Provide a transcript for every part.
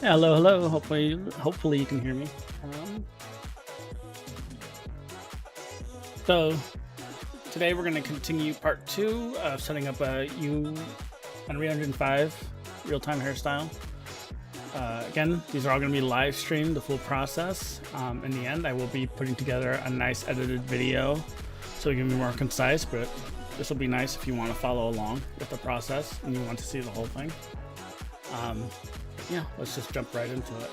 Hello, hello. Hopefully you can hear me. So today we're going to continue part 2 of setting up a Unreal Engine 5 real-time hairstyle. again, these are all going to be live streamed, the full process. In the end, I will be putting together a nice edited video so it can be more concise, but this will be nice if you want to follow along with the process and you want to see the whole thing. Yeah, let's just jump right into it.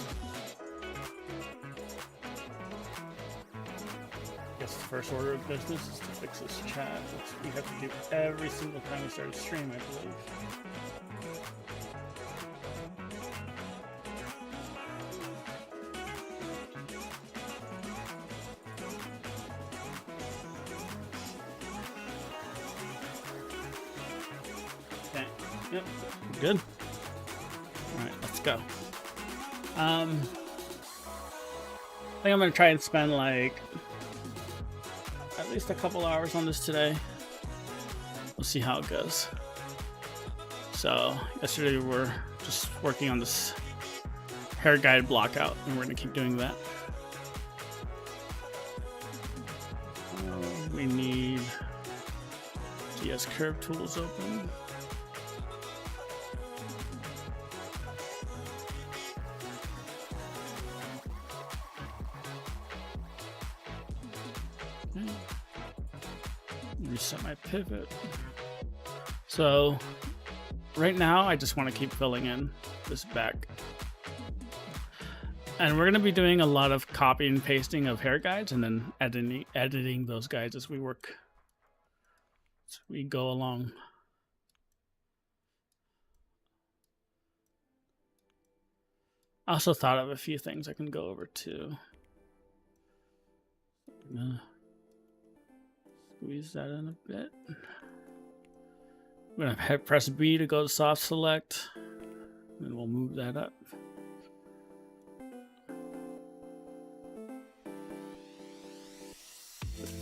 I guess the first order of business is to fix this chat, which we have to do every single time we start a stream, I believe. Okay, yep, good. All right, let's go. I think I'm gonna try and spend like at least a couple hours on this today. We'll see how it goes. So yesterday we were just working on this hair guide block out, and we're gonna keep doing that. We need GS curve tools open. Reset my pivot. So right now I just want to keep filling in this back, and we're going to be doing a lot of copy and pasting of hair guides and then editing those guides as we go along. I also thought of a few things I can go over too. Squeeze that in a bit. I'm gonna press B to go to soft select, and we'll move that up.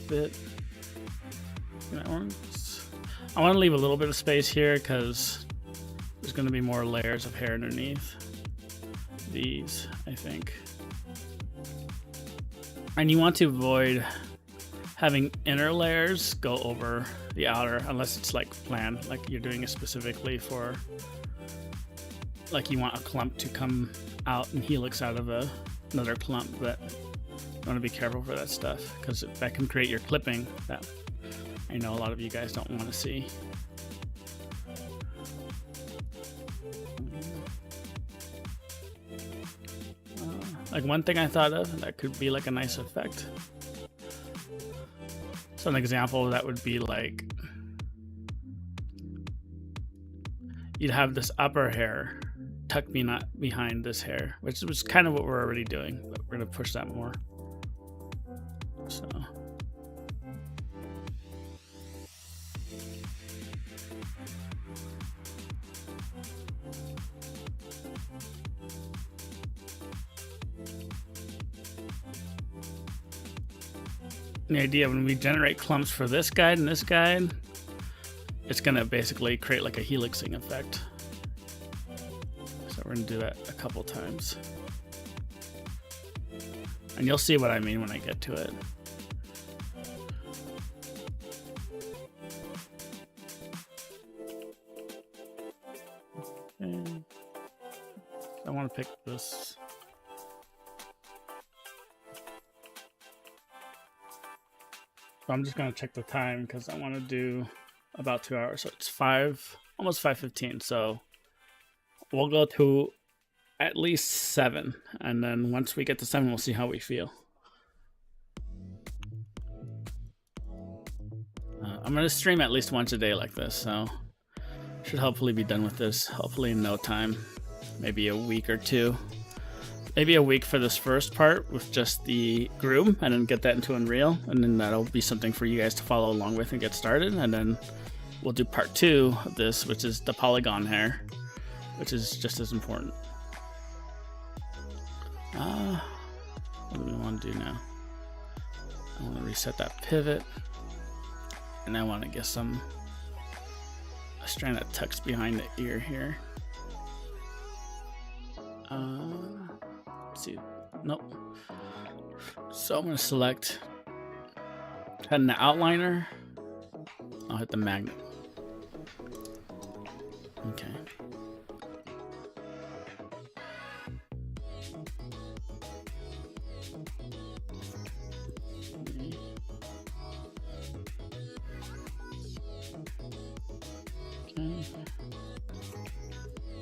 Bit. I want to leave a little bit of space here because there's going to be more layers of hair underneath these, I think. And you want to avoid having inner layers go over the outer unless it's like planned, like you're doing it specifically for, like you want a clump to come out and helix out of another clump, but you want to be careful for that stuff because that can create your clipping that I know a lot of you guys don't want to see. Like one thing I thought of that could be like a nice effect. So an example of that would be like you'd have this upper hair tucked behind this hair, which was kind of what we're already doing, but we're gonna push that more. So the idea when we generate clumps for this guide and this guide, it's gonna basically create like a helixing effect. So we're gonna do that a couple times. And you'll see what I mean when I get to it. Okay. I want to pick this. So I'm just going to check the time because I want to do about 2 hours. So it's almost 5:15. So we'll go to at least 7. And then once we get to 7, we'll see how we feel. I'm going to stream at least once a day like this. So should hopefully be done with this. Hopefully in no time. Maybe a week or 2. Maybe a week for this first part with just the groom and then get that into Unreal. And then that'll be something for you guys to follow along with and get started. And then we'll do part 2 of this, which is the polygon hair, which is just as important. What do we want to do now? I want to reset that pivot. And I want to get a strand that tucks behind the ear here. Let's see. Nope. So I'm going to select head in the outliner. I'll hit the magnet. Okay.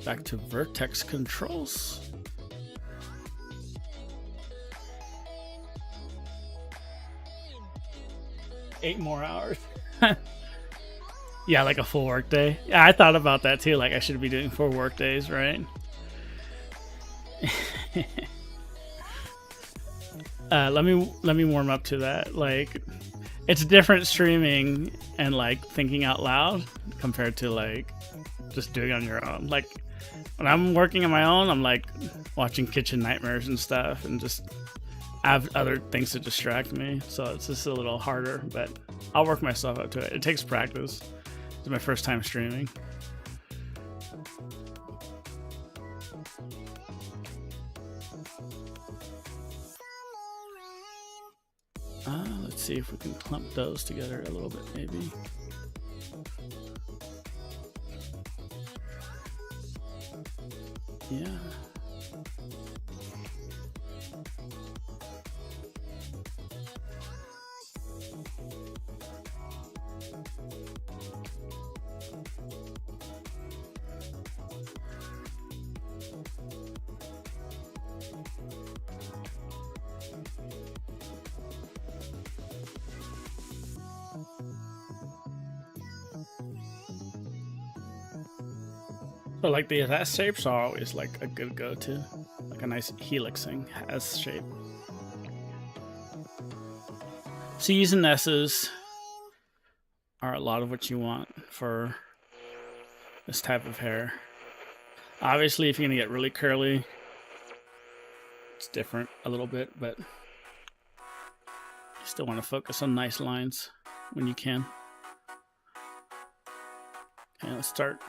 Back to vertex controls. Eight more hours. Yeah, like a full work day. Yeah, I thought about that too. Like I should be doing 4 work days, right? Let me warm up to that. Like, it's different streaming and like thinking out loud compared to like just doing it on your own. Like when I'm working on my own, I'm like watching Kitchen Nightmares and stuff, and just I have other things to distract me. So it's just a little harder, but I'll work myself up to it. It takes practice. It's my first time streaming. Let's see if we can clump those together a little bit, maybe. Yeah. So like the S shapes are always like a good go-to, like a nice helixing S shape. C's and S's are a lot of what you want for this type of hair. Obviously, if you're gonna get really curly, it's different a little bit, but you still want to focus on nice lines when you can. Okay, let's start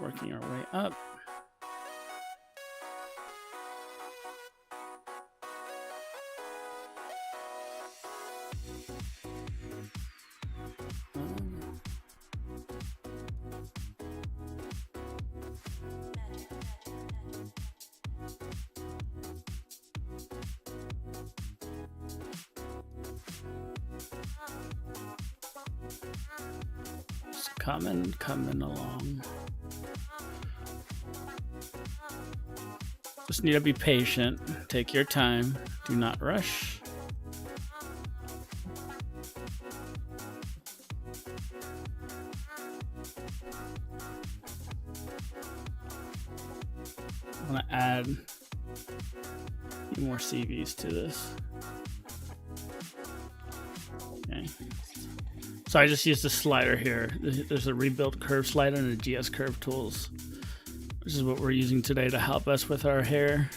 working our way up. Just coming along. Just need to be patient. Take your time. Do not rush. I'm gonna add a few more CVs to this. Okay. So I just used a slider here. There's a rebuild curve slider and a GS curve tools, which is what we're using today to help us with our hair.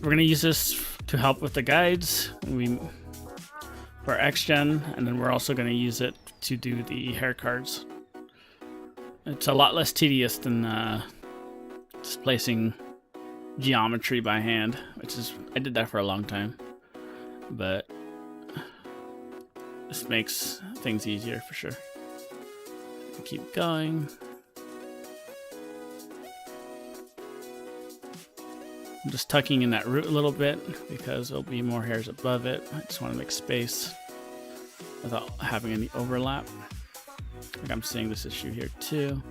We're gonna use this to help with the guides for XGen, and then we're also gonna use it to do the hair cards. It's a lot less tedious than just placing geometry by hand, which is, I did that for a long time, but this makes things easier for sure. Keep going. I'm just tucking in that root a little bit because there'll be more hairs above it. I just want to make space without having any overlap. Like I'm seeing this issue here too.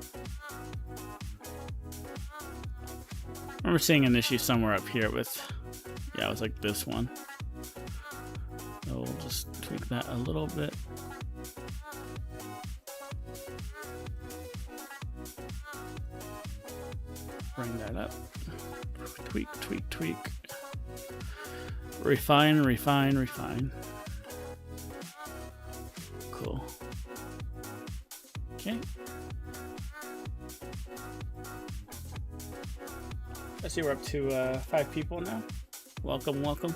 I remember seeing an issue somewhere up here with, yeah, it was like this one. So we'll just tweak that a little bit. Bring that up. Tweak, tweak, tweak. Refine, refine, refine. Cool. Okay. I see we're up to 5 people now. Welcome, welcome.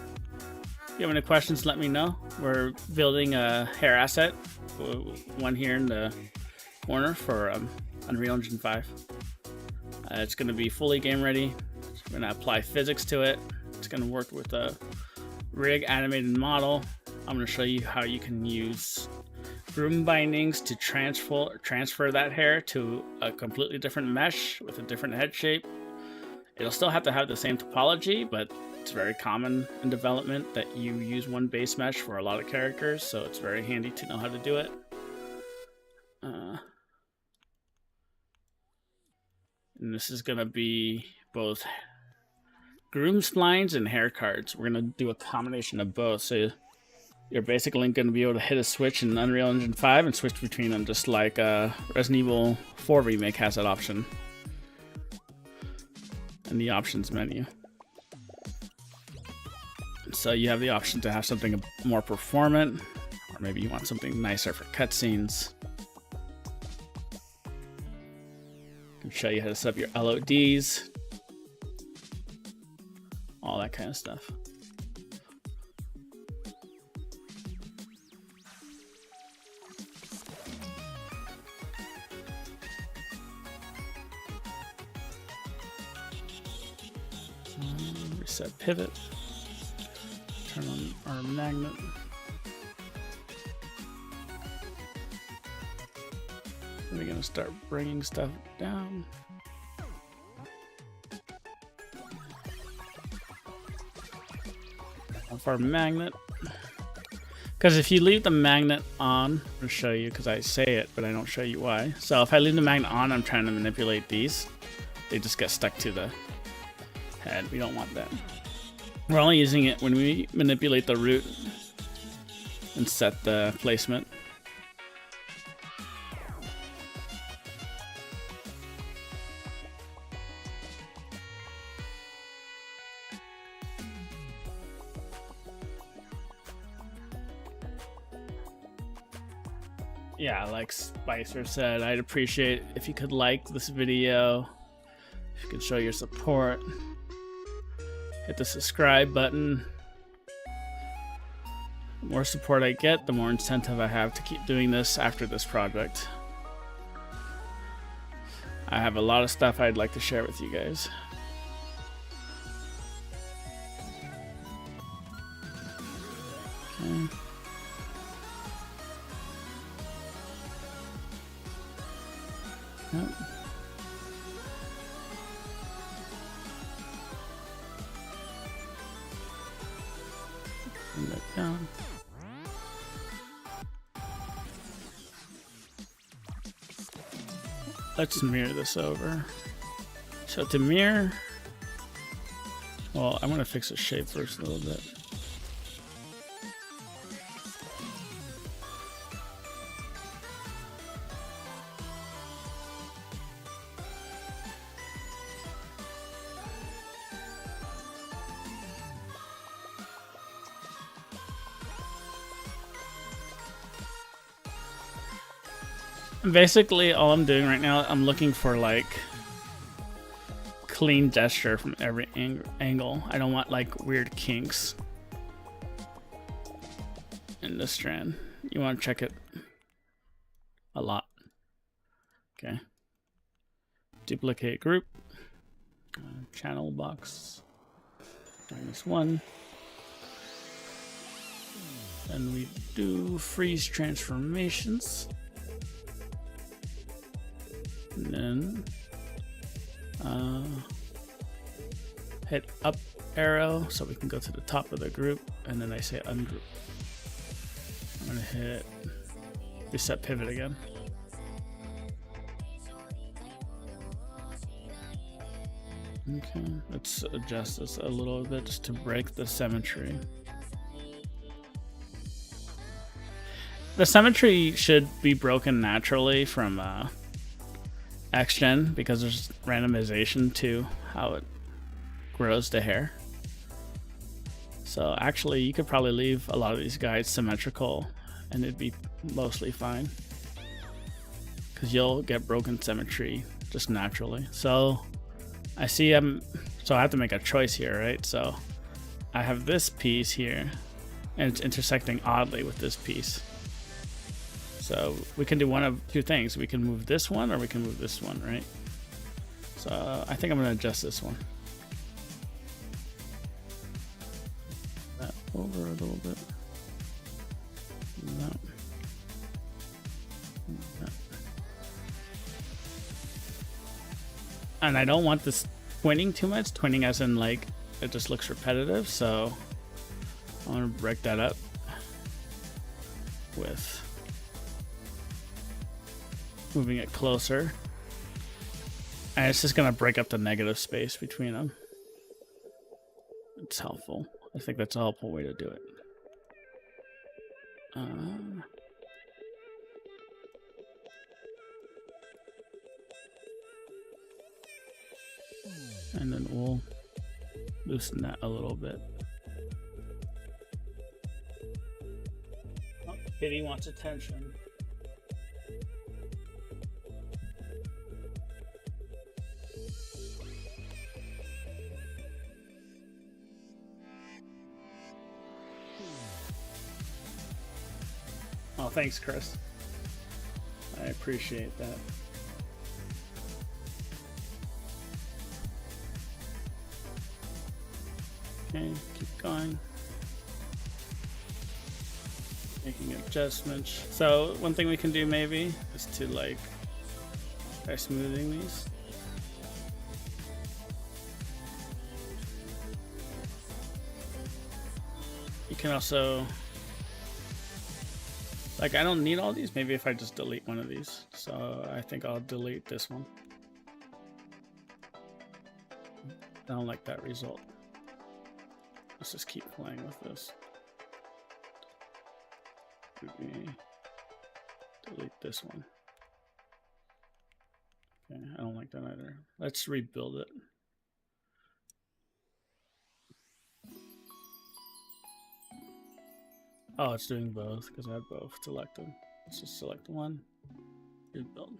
If you have any questions, let me know. We're building a hair asset, one here in the corner for Unreal Engine 5. It's going to be fully game ready. We're going to apply physics to it. It's going to work with a rig animated model. I'm going to show you how you can use groom bindings to transfer that hair to a completely different mesh with a different head shape. It'll still have to have the same topology, but it's very common in development that you use one base mesh for a lot of characters, so it's very handy to know how to do it. And this is gonna be both groom splines and hair cards. We're gonna do a combination of both. So you're basically gonna be able to hit a switch in Unreal Engine 5 and switch between them, just like Resident Evil 4 Remake has that option in the options menu. So you have the option to have something more performant, or maybe you want something nicer for cutscenes. I can show you how to set up your LODs, all that kind of stuff. Reset pivot. Turn on our magnet. We're gonna start bringing stuff down. Off our magnet. Because if you leave the magnet on, I'm gonna show you because I say it, but I don't show you why. So if I leave the magnet on, I'm trying to manipulate these. They just get stuck to the head. We don't want that. We're only using it when we manipulate the root and set the placement. Yeah, like Spicer said, I'd appreciate if you could like this video, if you could show your support. Hit the subscribe button. The more support I get, the more incentive I have to keep doing this after this project. I have a lot of stuff I'd like to share with you guys. Okay. Yep. Bring that down. Let's mirror this over. So to mirror, well, I'm gonna fix the shape first a little bit. Basically, all I'm doing right now, I'm looking for like clean gesture from every angle. I don't want like weird kinks in this strand. You want to check it a lot. Okay. Duplicate group. Channel box. -1. Then we do freeze transformations. And then hit up arrow so we can go to the top of the group, and then I say ungroup. I'm gonna hit reset pivot again. Okay, let's adjust this a little bit just to break the symmetry. The symmetry should be broken naturally from XGen because there's randomization to how it grows the hair. So actually you could probably leave a lot of these guys symmetrical and it'd be mostly fine because you'll get broken symmetry just naturally. So I see so I have to make a choice here, right? So I have this piece here and it's intersecting oddly with this piece. So we can do one of two things. We can move this one or we can move this one, right? So I think I'm gonna adjust this one. That over a little bit. That. That. And I don't want this twinning too much. Twinning as in like, it just looks repetitive. So I want to break that up with moving it closer. And it's just gonna break up the negative space between them. It's helpful. I think that's a helpful way to do it. And then we'll loosen that a little bit. Oh, Kitty wants attention. Oh, thanks, Chris. I appreciate that. Okay, keep going. Making adjustments. So one thing we can do maybe is to like try smoothing these. You can also, like, I don't need all these. Maybe if I just delete one of these. So I think I'll delete this one. I don't like that result. Let's just keep playing with this. Maybe delete this one. Okay, I don't like that either. Let's rebuild it. Oh, it's doing both because I have both selected. Let's just select one, rebuild.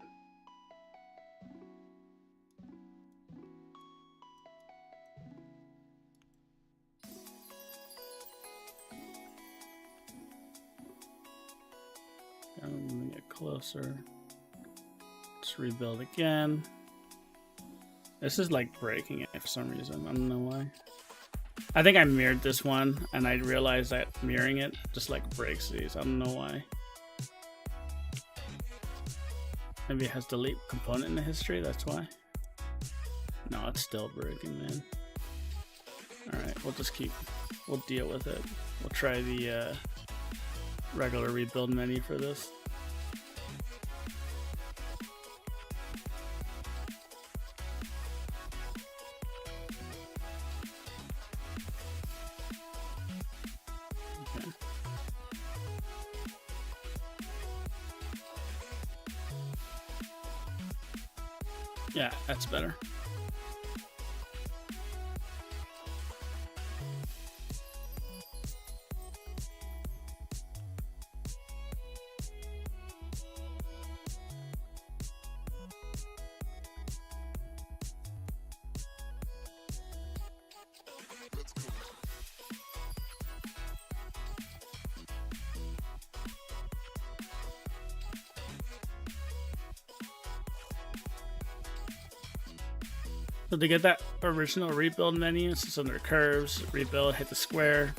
I'm gonna get closer. Let's rebuild again. This is like breaking it for some reason. I don't know why. I think I mirrored this one and I realized that mirroring it just like breaks these. I don't know why. Maybe it has delete component in the history, that's why. No, it's still breaking, man. Alright, we'll deal with it. We'll try the regular rebuild menu for this. Okay. Yeah, that's better. So to get that original rebuild menu, it's just under curves, rebuild, hit the square,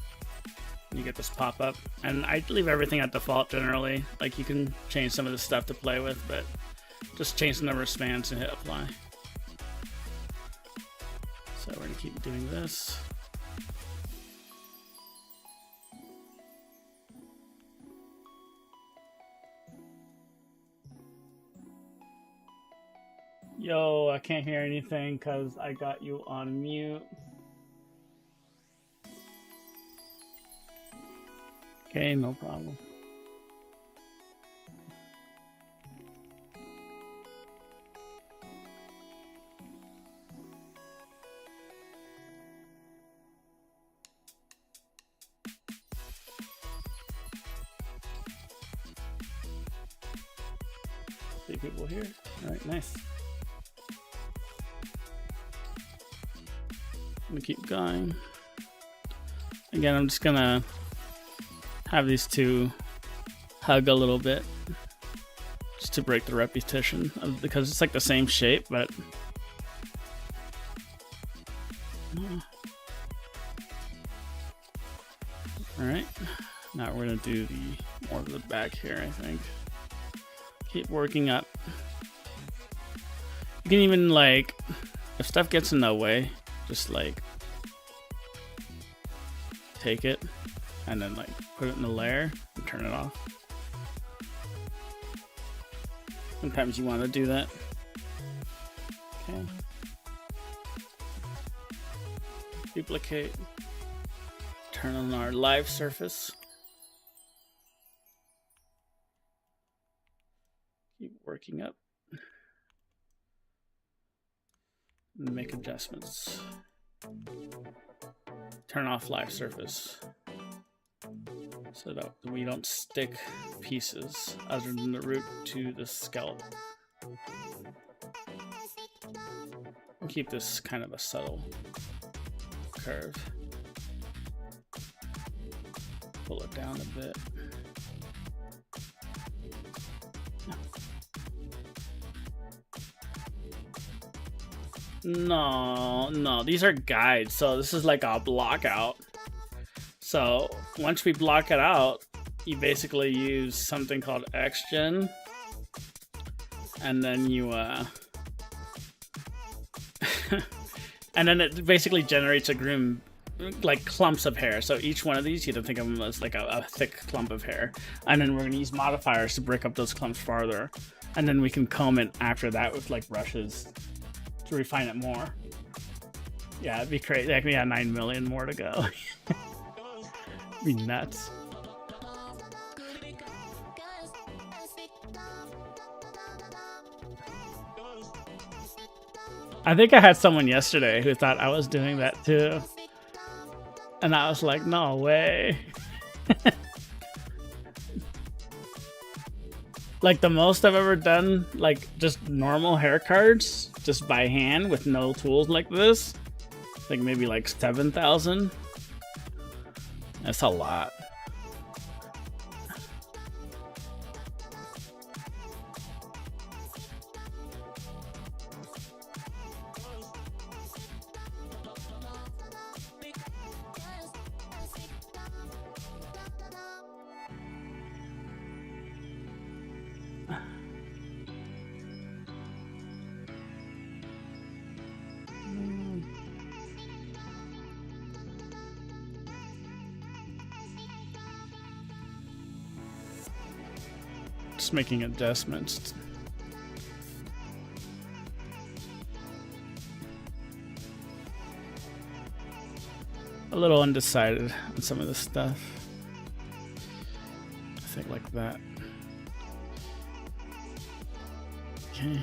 and you get this pop up. And I leave everything at default generally. Like you can change some of the stuff to play with, but just change the number of spans and hit apply. So we're gonna keep doing this. Yo, I can't hear anything because I got you on mute. Okay, no problem. See people here. All right, nice. I'm gonna keep going. Again, I'm just gonna have these two hug a little bit just to break the repetition because it's like the same shape, but all right. Now we're gonna do the more of the back here, I think. Keep working up. You can even like, if stuff gets in the way, just like take it and then like put it in the layer and turn it off. Sometimes you want to do that. Okay. Duplicate. Turn on our live surface. Keep working up. Make adjustments. Turn off live surface so that we don't stick pieces other than the root to the scalp. We'll keep this kind of a subtle curve. Pull it down a bit. No, these are guides, so this is like a block out. So once we block it out, you basically use something called XGen, and then you and then it basically generates a groom, like clumps of hair. So each one of these, you don't think of them as like a thick clump of hair, and then we're gonna use modifiers to break up those clumps farther, and then we can comb it after that with like brushes to refine it more. Yeah, it'd be crazy. Like we got 9 million more to go. Be nuts. I think I had someone yesterday who thought I was doing that too. And I was like, no way. Like the most I've ever done, like just normal hair cards, just by hand with no tools like this, like maybe like 7,000. That's a lot. Just making adjustments. A little undecided on some of this stuff. I think like that. Okay.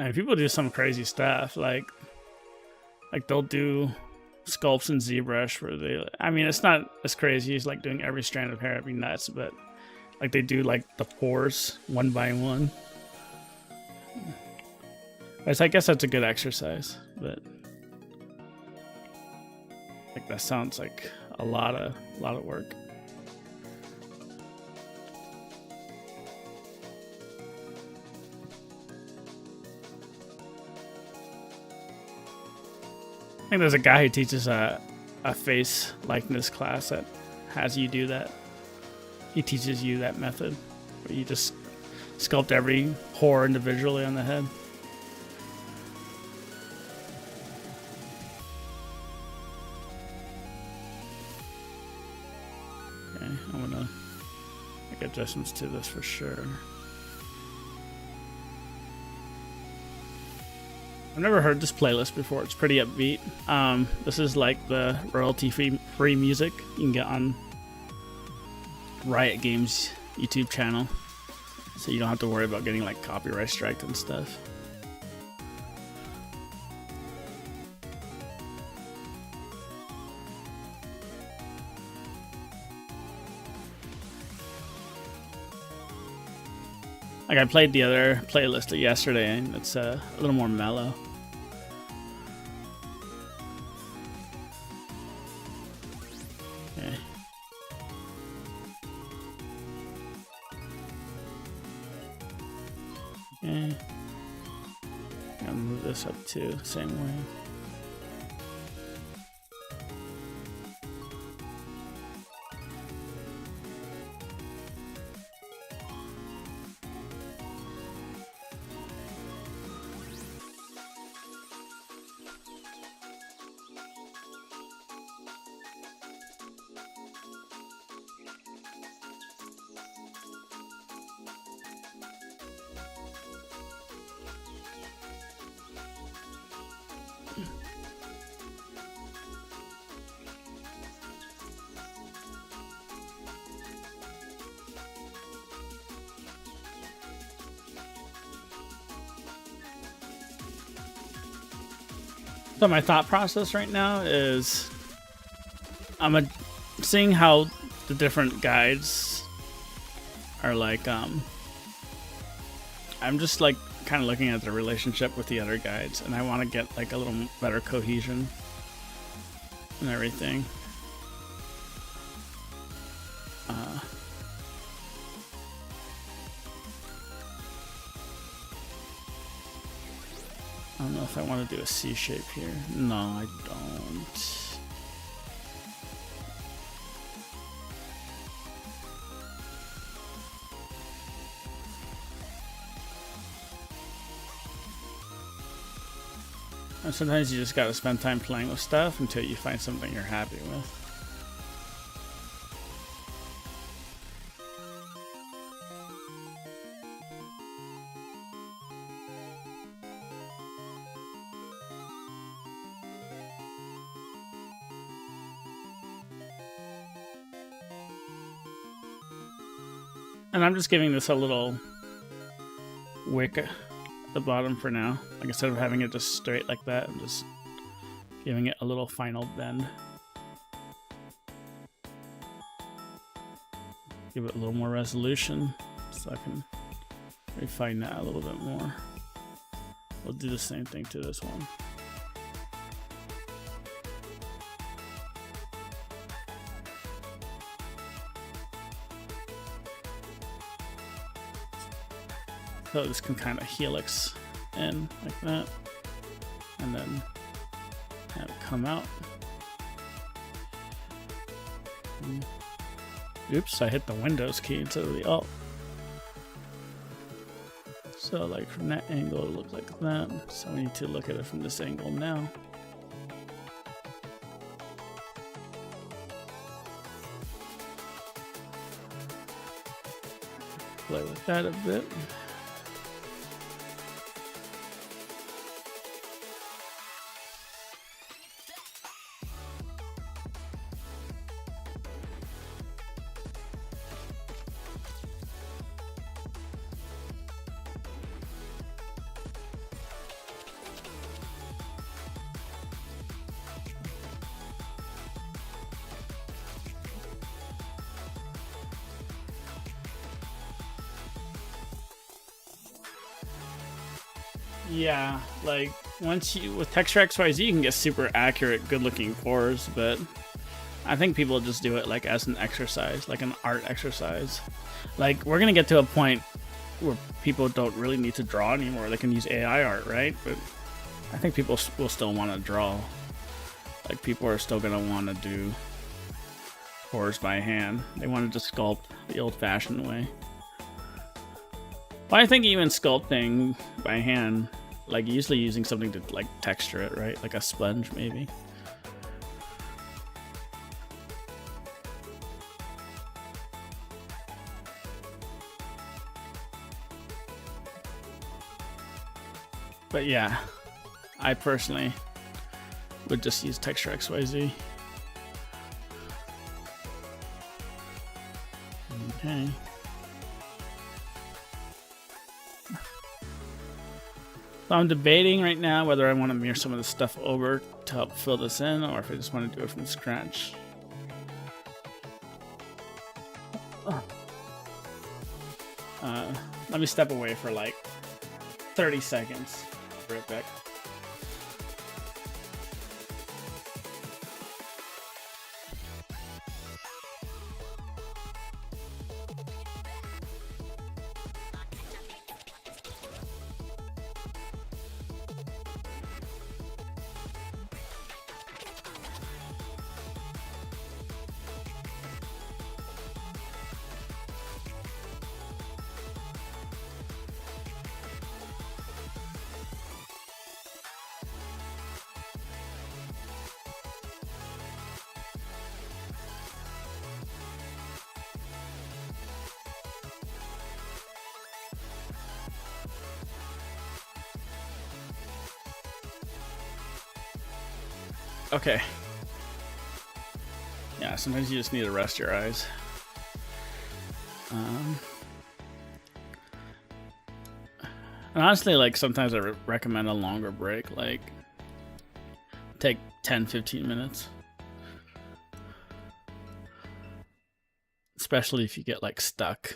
And people do some crazy stuff, like they'll do sculpts in ZBrush where they, I mean, it's not as crazy as like doing every strand of hair, it'd be nuts, but like they do like the pores one by one. I guess that's a good exercise, but like that sounds like a lot of work. I think there's a guy who teaches a face likeness class that has you do that. He teaches you that method where you just sculpt every pore individually on the head. Okay, I'm gonna make adjustments to this for sure. I've never heard this playlist before. It's pretty upbeat. This is like the royalty-free music you can get on Riot Games YouTube channel, so you don't have to worry about getting like copyright striked and stuff. Like I played the other playlist yesterday, and it's a little more mellow. Okay. Okay. I'm gonna move this up too, same way. So my thought process right now is seeing how the different guides are like. I'm just like kind of looking at the relationship with the other guides, and I want to get like a little better cohesion and everything. I don't know if I want to do a C shape here. No, I don't. And sometimes you just gotta spend time playing with stuff until you find something you're happy with. And I'm just giving this a little wick at the bottom for now. Like instead of having it just straight like that, I'm just giving it a little final bend. Give it a little more resolution so I can refine that a little bit more. We'll do the same thing to this one. So this can kind of helix in like that, and then have it come out. Oops, I hit the Windows key instead of the Alt. So like from that angle it looks like that. So we need to look at it from this angle now. Play with that a bit. Yeah, like with Texture XYZ you can get super accurate, good looking pores, but I think people just do it like as an exercise, like an art exercise. Like we're gonna get to a point where people don't really need to draw anymore. They can use AI art, right? But I think people will still want to draw. Like people are still gonna want to do pores by hand. They want to just sculpt the old-fashioned way. But I think even sculpting by hand, like usually using something to like texture it, right? Like a sponge maybe. But yeah, I personally would just use Texture XYZ. Okay. So I'm debating right now whether I want to mirror some of the stuff over to help fill this in, or if I just want to do it from scratch. Let me step away for like 30 seconds. Right back. Okay. Yeah, sometimes you just need to rest your eyes. And honestly, like sometimes I recommend a longer break. Like take 10-15 minutes. Especially if you get like stuck.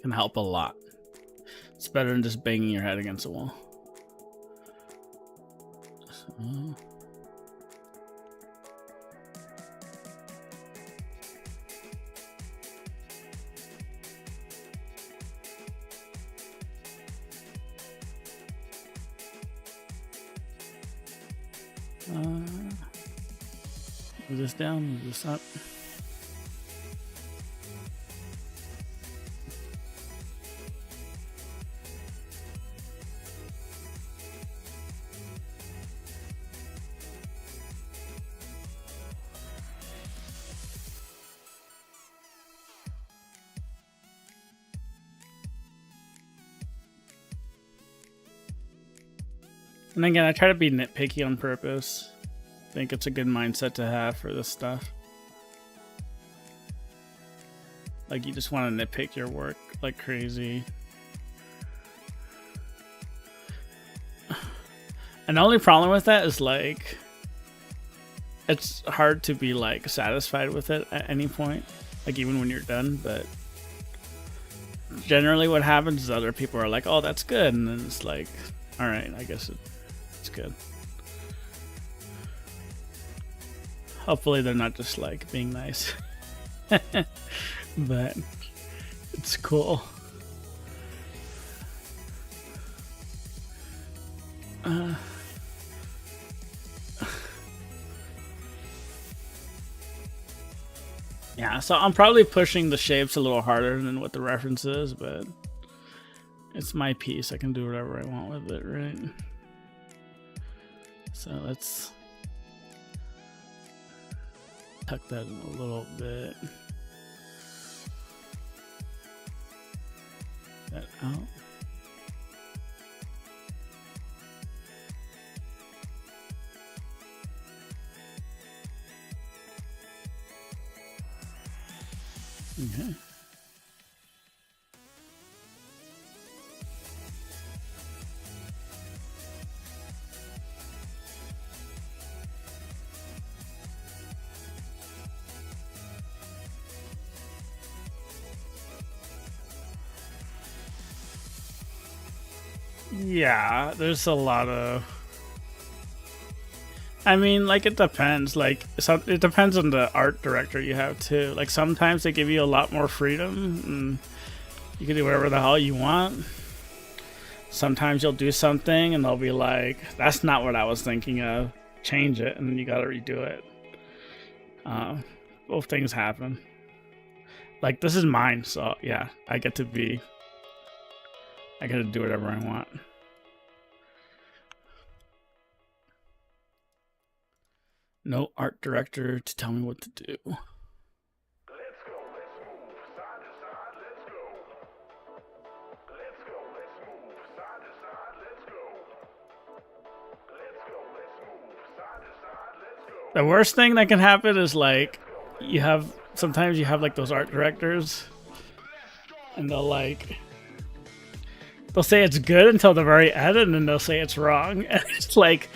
Can help a lot. It's better than just banging your head against a wall. So. Move this down, move this up. And again, I try to be nitpicky on purpose. I think it's a good mindset to have for this stuff. Like, you just want to nitpick your work like crazy. And the only problem with that is, like, it's hard to be, like, satisfied with it at any point. Like, even when you're done, but generally what happens is other people are like, oh, that's good. And then it's like, all right, I guess it's good. Hopefully they're not just like being nice. But it's cool. Yeah, so I'm probably pushing the shapes a little harder than what the reference is, but it's my piece. I can do whatever I want with it, right? So let's tuck that in a little bit. That out. Okay. Yeah, there's a lot of... I mean, like, it depends. Like, it depends on the art director you have, too. Like, sometimes they give you a lot more freedom, and you can do whatever the hell you want. Sometimes you'll do something, and they'll be like, that's not what I was thinking of. Change it, and then you gotta redo it. Both things happen. Like, this is mine, so, yeah, I get to do whatever I want. No art director to tell me what to do. Let's go, let's move side to side, let's go. Let's go, let's move side to side, let's go. Let's go, let's move side to side, let's go. The worst thing that can happen is, like, sometimes you have like those art directors, and they'll say it's good until the very end, and then they'll say it's wrong. And it's like,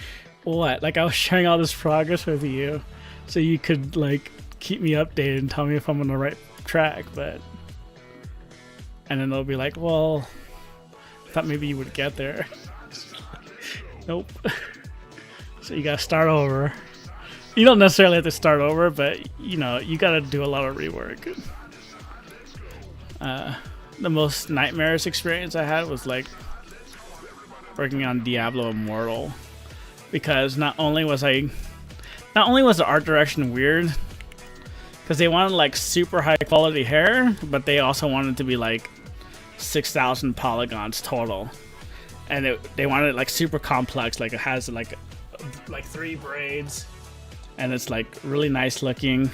what? Like, I was sharing all this progress with you so you could, like, keep me updated and tell me if I'm on the right track, but... And then they'll be like, well, I thought maybe you would get there. Nope. So you gotta start over. You don't necessarily have to start over, but, you know, you gotta do a lot of rework. The most nightmarish experience I had was, like, working on Diablo Immortal. Because not only was the art direction weird, because they wanted like super high quality hair, but they also wanted to be like 6,000 polygons total, and they wanted it like super complex, like it has like 3 braids, and it's like really nice looking.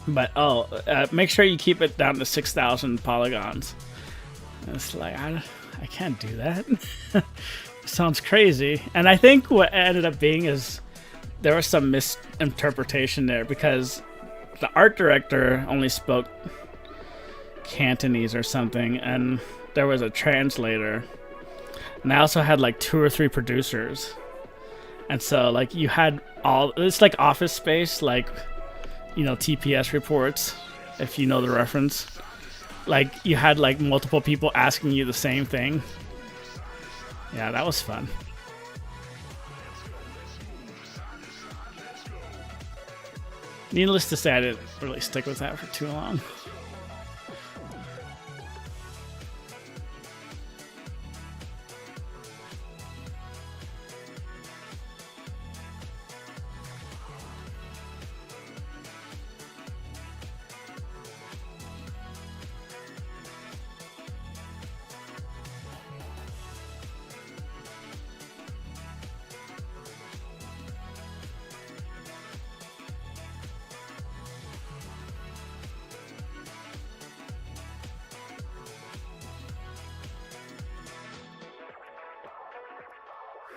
But make sure you keep it down to 6,000 polygons. And it's like I can't do that. Sounds crazy. And I think what ended up being is there was some misinterpretation there, because the art director only spoke Cantonese or something, and there was a translator. and I also had like 2 or 3 producers, and so like you had all it's like Office Space, like TPS reports, if you know the reference. Like you had like multiple people asking you the same thing. Yeah, that was fun. Needless to say, I didn't really stick with that for too long.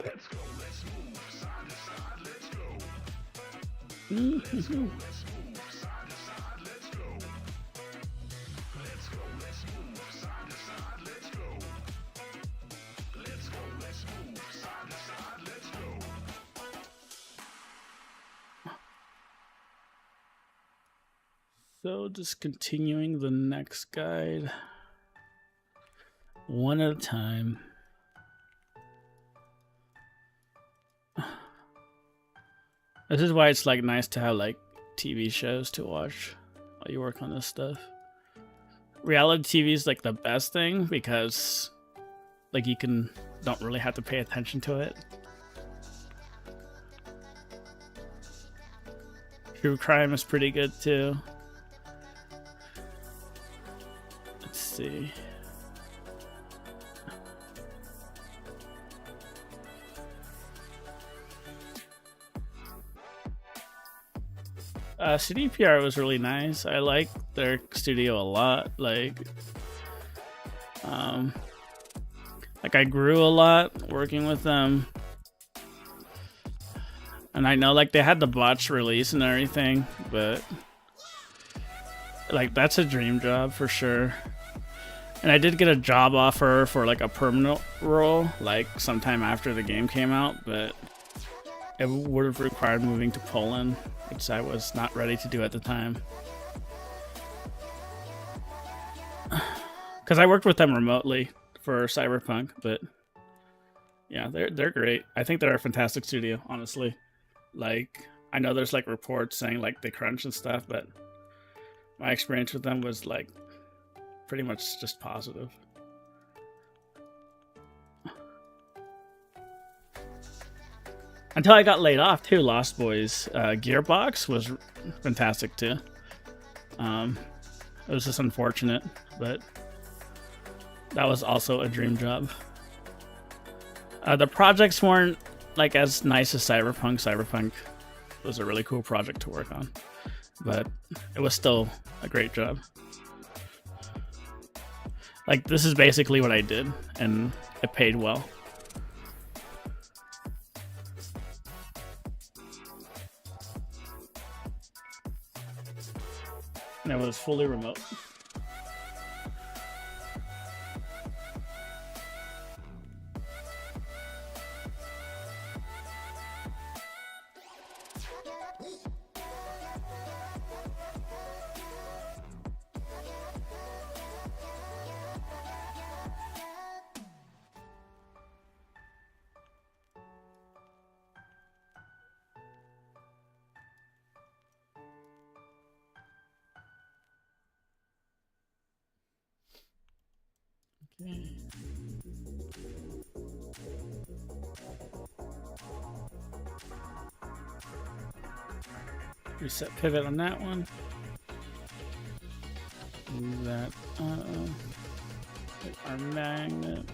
Let's go, let's move side to side, let's go. Mm-hmm. Let's move side to side, let's go. Let's go, let's move side to side, let's go. Let's go, let's move side to side, let's go. So just continuing the next guide one at a time. This is why it's like nice to have like TV shows to watch while you work on this stuff. Reality TV is like the best thing because like you don't really have to pay attention to it. True crime is pretty good too. Let's see. CDPR was really nice. I like their studio a lot. Like I grew a lot working with them. And I know like they had the botched release and everything, but like that's a dream job for sure. And I did get a job offer for like a permanent role like sometime after the game came out, but it would have required moving to Poland, which I was not ready to do at the time. Because I worked with them remotely for Cyberpunk, but yeah, they're great. I think they're a fantastic studio, honestly. Like, I know there's like reports saying like they crunch and stuff, but my experience with them was like pretty much just positive. Until I got laid off too. Lost Boys Gearbox was fantastic too. It was just unfortunate, but that was also a dream job. The projects weren't like as nice as Cyberpunk. Cyberpunk was a really cool project to work on, but it was still a great job. Like, this is basically what I did, and it paid well. And it was fully remote. Okay. Reset pivot on that one. Move that our magnet.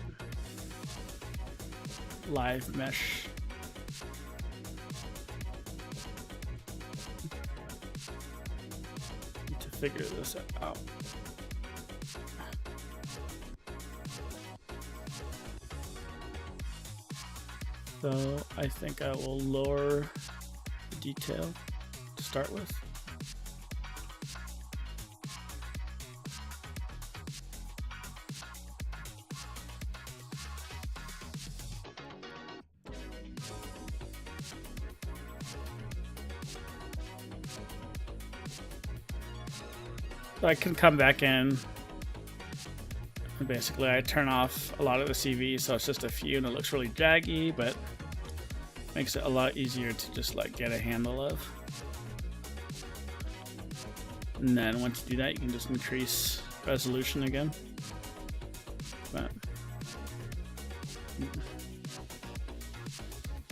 Live mesh. Need to figure this out. So I think I will lower the detail to start with. So I can come back in. And basically, I turn off a lot of the CV, so it's just a few, and it looks really jaggy, but makes it a lot easier to just like get a handle of. And then once you do that, you can just increase resolution again. But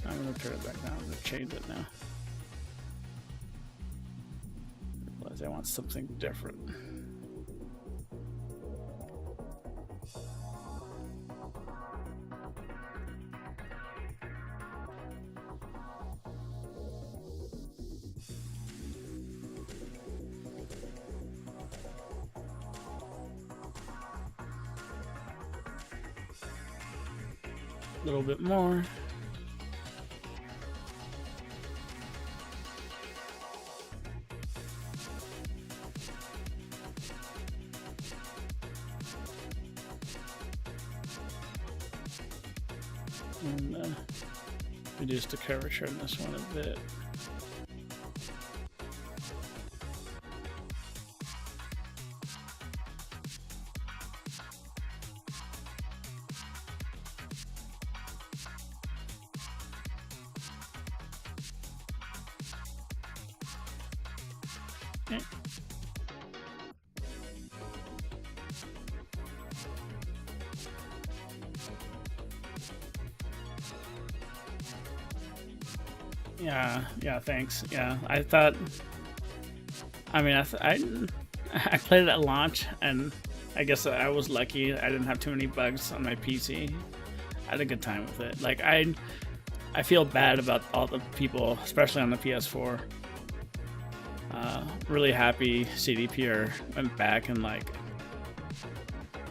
I'm gonna turn it back down. I'm gonna change it now. Realize I want something different. A little bit more. And reduce the curvature in this one a bit. Okay. Yeah, thanks. Yeah, I thought, I mean, I played it at launch, and I guess I was lucky. I didn't have too many bugs on my PC. I had a good time with it. Like, I feel bad about all the people, especially on the PS4. Really happy CDPR went back and like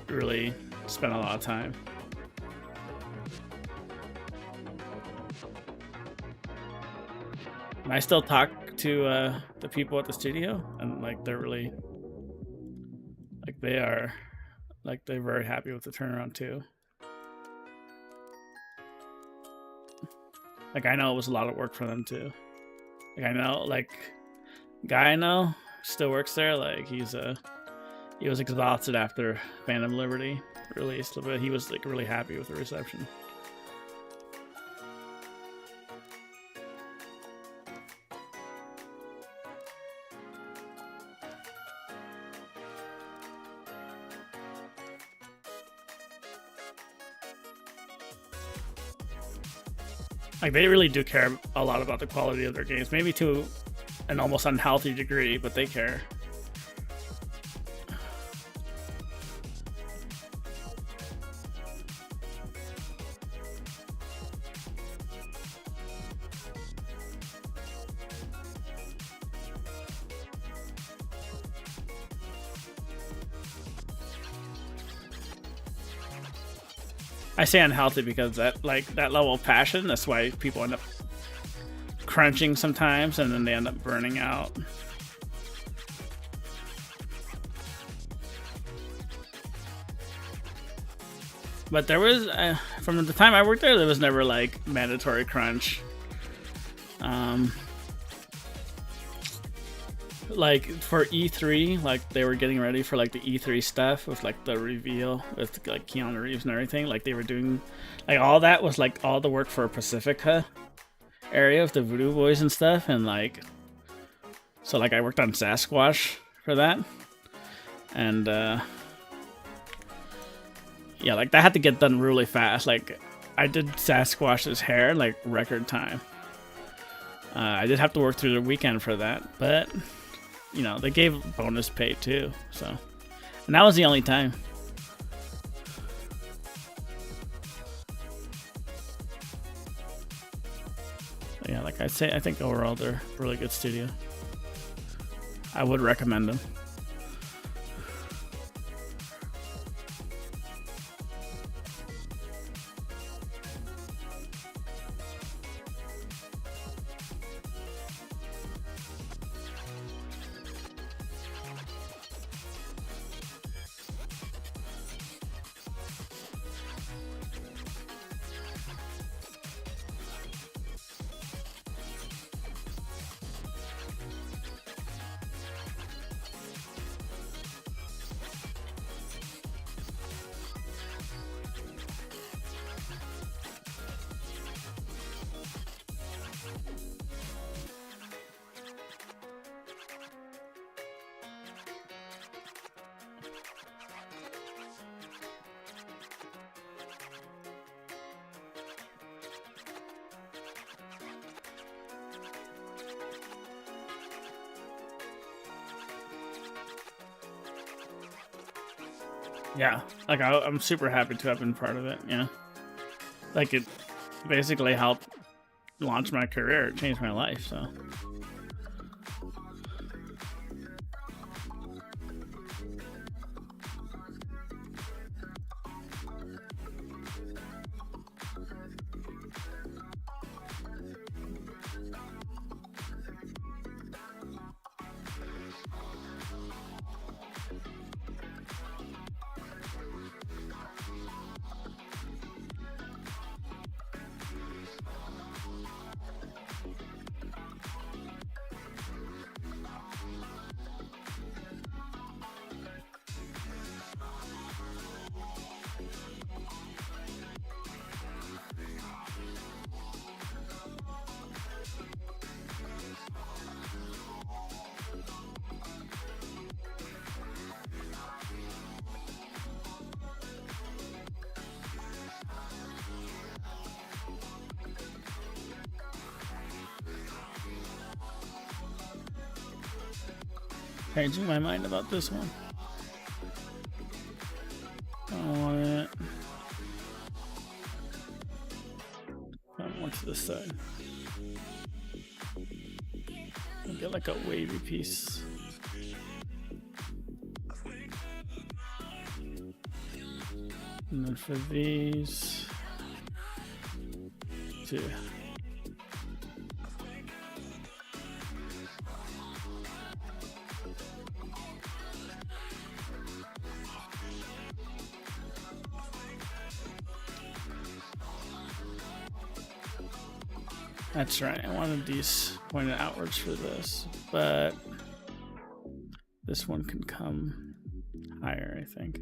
really spent a lot of time. And I still talk to the people at the studio, and like they're really like they're very happy with the turnaround too. Like I know it was a lot of work for them too. Like I know guy I know still works there. Like he was exhausted after Phantom Liberty released, but he was like really happy with the reception. Like they really do care a lot about the quality of their games, maybe to an almost unhealthy degree, but they care. I say unhealthy because that level of passion, that's why people end up crunching sometimes, and then they end up burning out. But there was, from the time I worked there was never like mandatory crunch. Like for E3, like they were getting ready for like the E3 stuff with like the reveal with like Keanu Reeves and everything. Like they were doing, like all that was like all the work for Pacifica area with the Voodoo Boys and stuff, and like so like I worked on Sasquatch for that, and yeah, like that had to get done really fast. Like I did Sasquatch's hair in like record time. I did have to work through the weekend for that, but you know they gave bonus pay too, so, and that was the only time. Yeah, like I say, I think overall they're a really good studio. I would recommend them. Yeah, like I'm super happy to have been part of it. Yeah, like it basically helped launch my career, it changed my life. So. Changing my mind about this one. I don't want it. I want to this side. I'll get like a wavy piece. And then for these two. That's right, I wanted these pointed outwards for this, but this one can come higher, I think.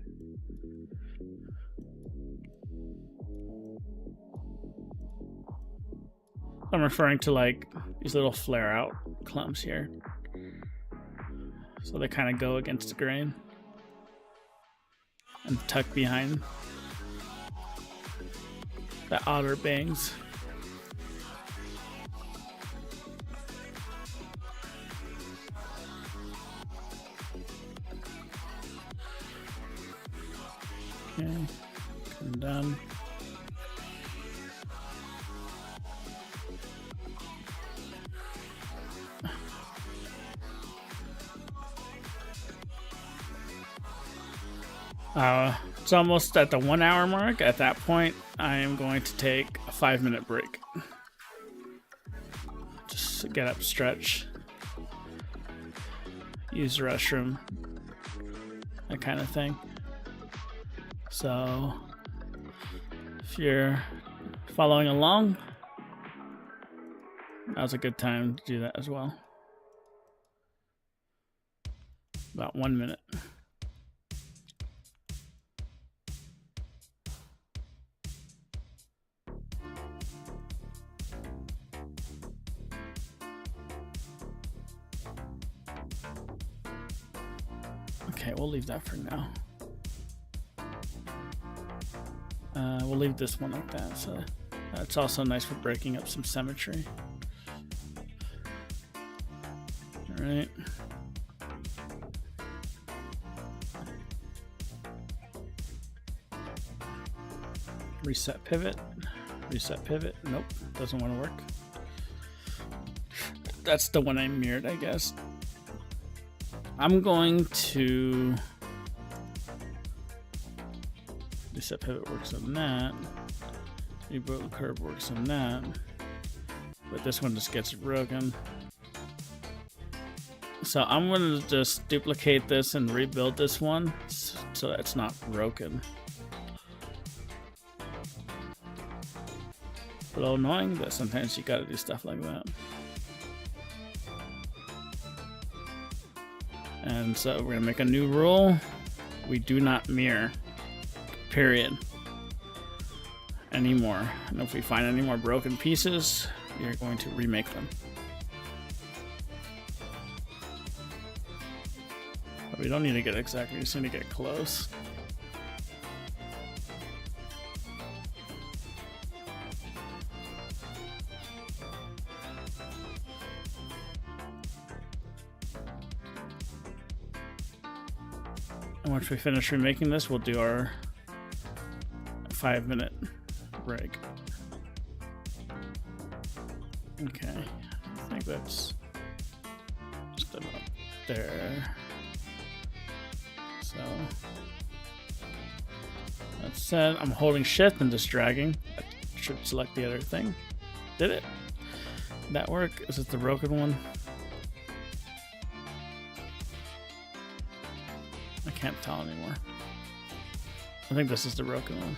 I'm referring to like these little flare out clumps here. So they kind of go against the grain and tuck behind the outer bangs. Okay, come down. It's almost at the 1 hour mark. At that point, I am going to take a 5-minute break. Just get up, stretch, use the restroom, that kind of thing. So, if you're following along, now's a good time to do that as well. About 1 minute. Okay, we'll leave that for now. We'll leave this one like that, so that's also nice for breaking up some symmetry. All right. Reset pivot. Reset pivot. Nope, doesn't want to work. That's the one I mirrored, I guess. I'm going to reset pivot works on that. Rebuild curve works on that. But this one just gets broken. So I'm going to just duplicate this and rebuild this one so that it's not broken. A little annoying, but sometimes you gotta do stuff like that. And so we're gonna make a new rule. We do not mirror, period, anymore. And if we find any more broken pieces, we are going to remake them. But we don't need to get exact, we just need to get close. And once we finish remaking this, we'll do our 5-minute break. Okay, I think that's just about there. So that's said, I'm holding shift and just dragging. I should select the other thing. Did it? Did that work? Is it the broken one? I can't tell anymore. I think this is the broken one.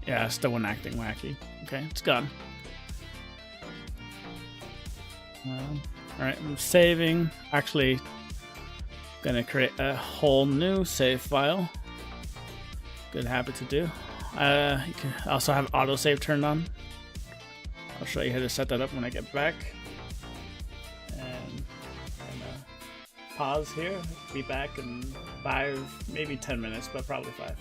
Yeah, it's the one acting wacky. Okay, it's gone. Alright, I'm saving. Actually, gonna create a whole new save file. Good habit to do. You can also have autosave turned on. I'll show you how to set that up when I get back. And pause here. Be back in 5, maybe 10 minutes, but probably 5.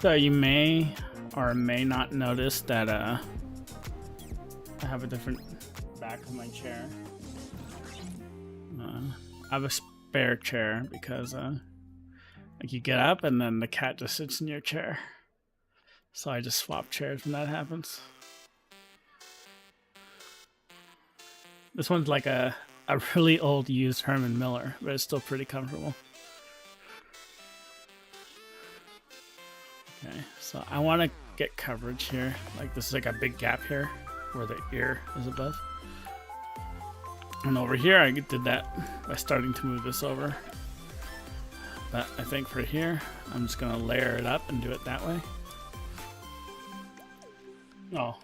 So you may or may not notice that I have a different back of my chair. I have a spare chair because like you get up and then the cat just sits in your chair. So I just swap chairs when that happens. This one's like a really old used Herman Miller, but it's still pretty comfortable. Okay, so I want to get coverage here. Like this is like a big gap here where the ear is above. And over here I did that by starting to move this over. But I think for here, I'm just gonna layer it up and do it that way. Oh.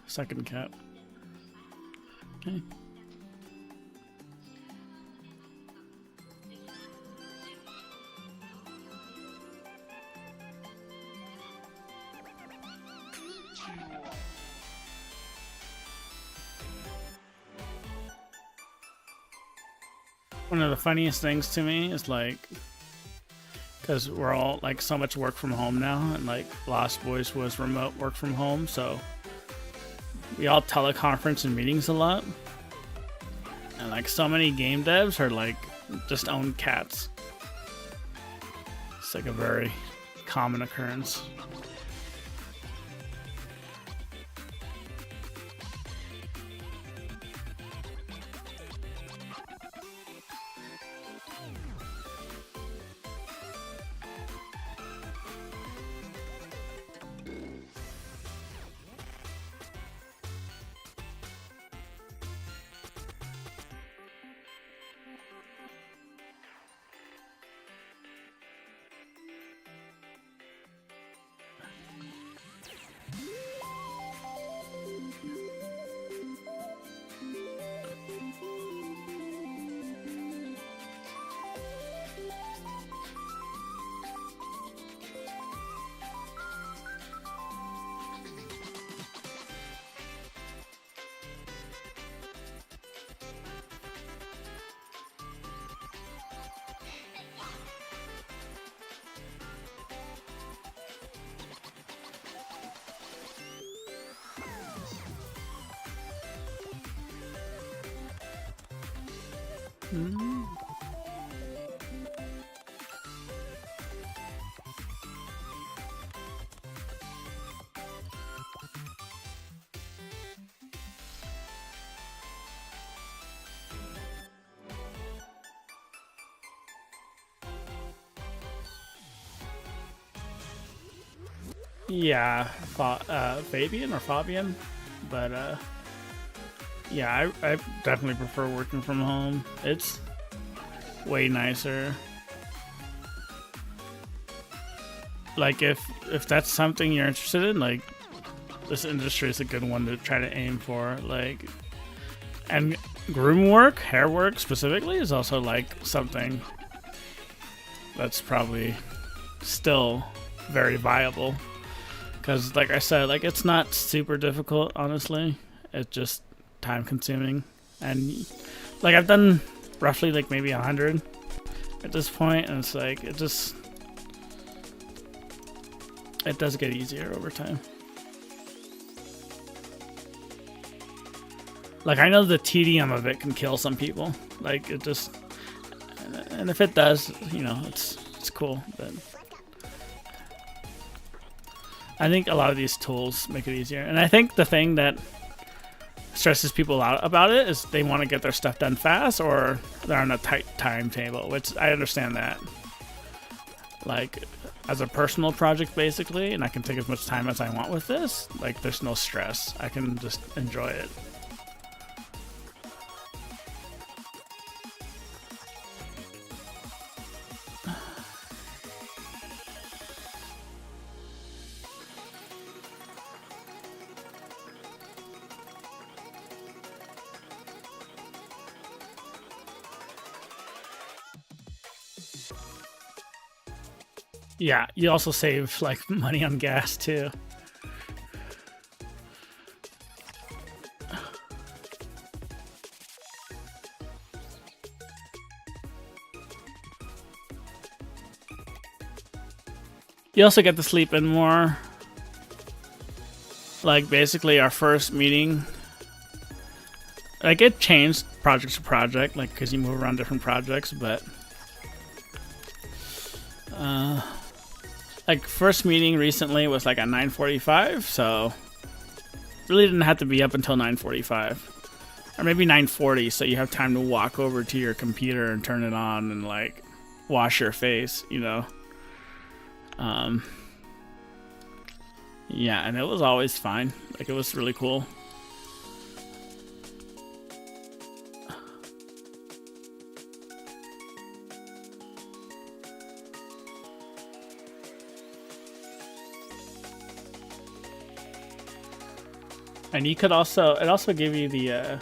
Second cat. Okay. One of the funniest things to me is like, because we're all like so much work from home now, and like Lost Boys was remote work from home, so we all teleconference and meetings a lot, and like so many game devs are like just own cats. It's like a very common occurrence. Yeah, Fabian or Fabian, but yeah, I definitely prefer working from home. It's way nicer. Like if that's something you're interested in, like this industry is a good one to try to aim for. Like, and groom work, hair work specifically, is also like something that's probably still very viable. Because, like I said, like it's not super difficult, honestly. It's just time consuming. And, like, I've done roughly, like, maybe 100 at this point, and it's like, it does get easier over time. Like, I know the tedium of it can kill some people. Like, it just... And if it does, you know, it's cool, but... I think a lot of these tools make it easier. And I think the thing that stresses people out about it is they want to get their stuff done fast, or they're on a tight timetable, which I understand that. Like, as a personal project, basically, and I can take as much time as I want with this, like, there's no stress. I can just enjoy it. Yeah, you also save like money on gas too. You also get to sleep in more. Like, basically, our first meeting, like, it changed project to project, like, because you move around different projects, but like, first meeting recently was like at 9:45, so really didn't have to be up until 9:45, or maybe 9:40, so you have time to walk over to your computer and turn it on and like wash your face, you know. Yeah, and it was always fine. Like, it was really cool. And you could also, it also gave you the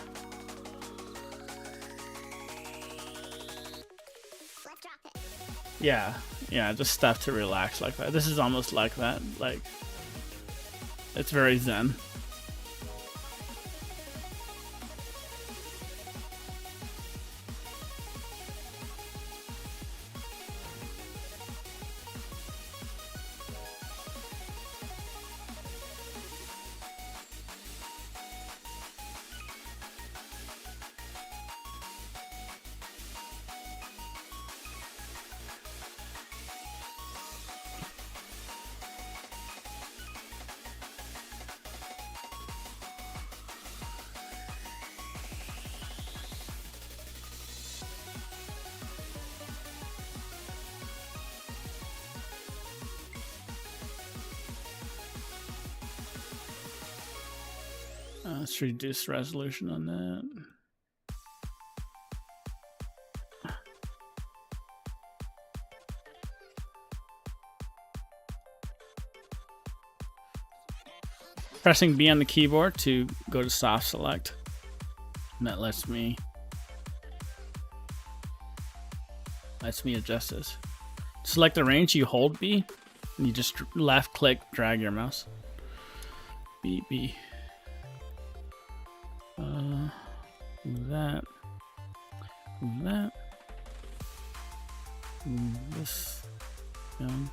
yeah, just stuff to relax like that. This is almost like that. Like, it's very zen. Let's reduce resolution on that. Pressing B on the keyboard to go to soft select. And that lets me adjust this. Select the range, you hold B, and you just left click, drag your mouse. B. Move that. Move that. Move this down.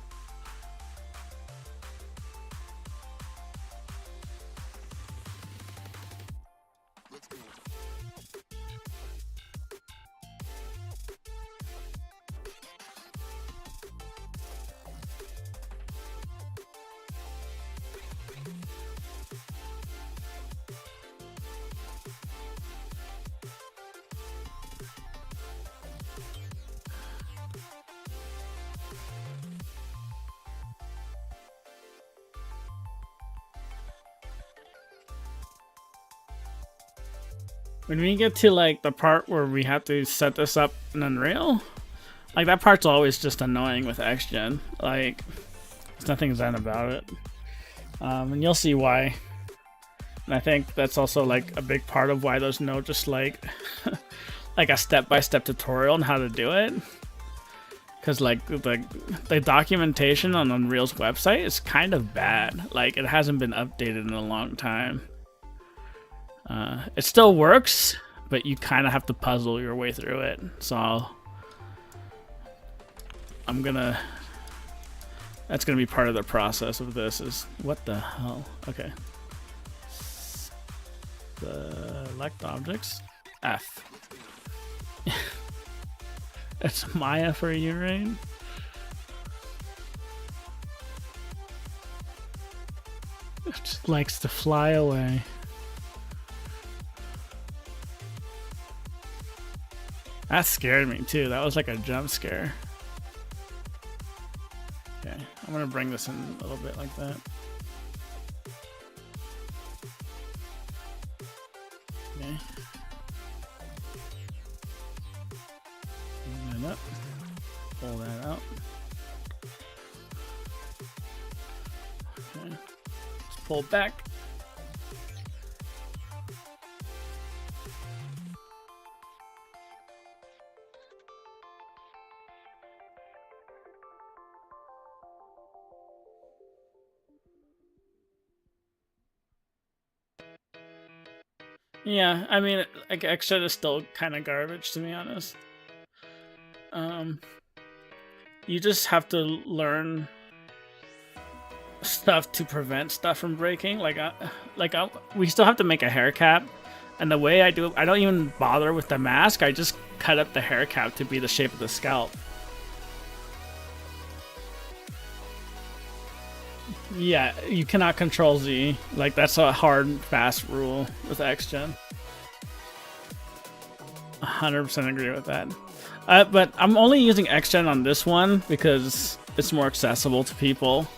When we get to like the part where we have to set this up in Unreal, like that part's always just annoying with XGen. Like, there's nothing zen about it. And you'll see why. And I think that's also like a big part of why there's no just like like a step-by-step tutorial on how to do it. Because like the documentation on Unreal's website is kind of bad. Like, it hasn't been updated in a long time. It still works, but you kind of have to puzzle your way through it. So that's gonna be part of the process of this. Is what the hell? Okay. Select objects. F. That's Maya for you, right? It just likes to fly away. That scared me too. That was like a jump scare. Okay, I'm gonna bring this in a little bit like that. Okay. Bring that up. Pull that out. Okay. Let's pull back. Yeah, I mean, like, Extra is still kind of garbage, to be honest. You just have to learn stuff to prevent stuff from breaking. We still have to make a hair cap, and the way I do it, I don't even bother with the mask. I just cut up the hair cap to be the shape of the scalp. Yeah, you cannot control Z. Like, that's a hard, fast rule with X-Gen. 100% agree with that. But I'm only using X-Gen on this one because it's more accessible to people.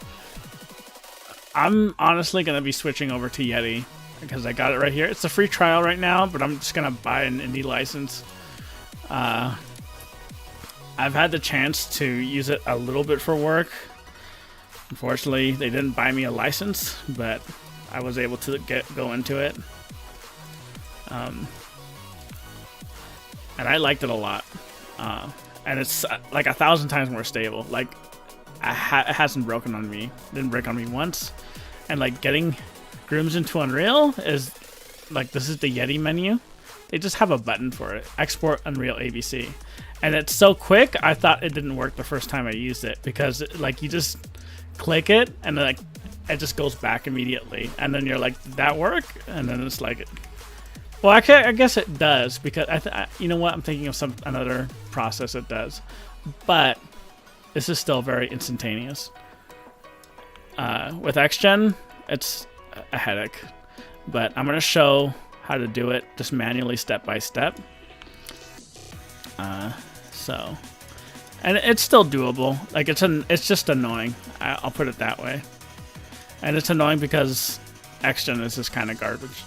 I'm honestly going to be switching over to Yeti because I got it right here. It's a free trial right now, but I'm just going to buy an indie license. I've had the chance to use it a little bit for work. Unfortunately, they didn't buy me a license, but I was able to go into it. And I liked it a lot. And it's like 1,000 times more stable. Like, it hasn't broken on me. It didn't break on me once. And like getting grooms into Unreal is like, this is the Yeti menu. They just have a button for it. Export Unreal ABC. And it's so quick, I thought it didn't work the first time I used it because like you just click it and like it just goes back immediately. And then you're like, did that work? And then it's like, well, actually, I guess it does because you know what? I'm thinking of another process it does, but this is still very instantaneous. With XGen, it's a headache, but I'm gonna show how to do it just manually, step by step. And it's still doable. Like it's just annoying. I'll put it that way. And it's annoying because XGen is just kind of garbage.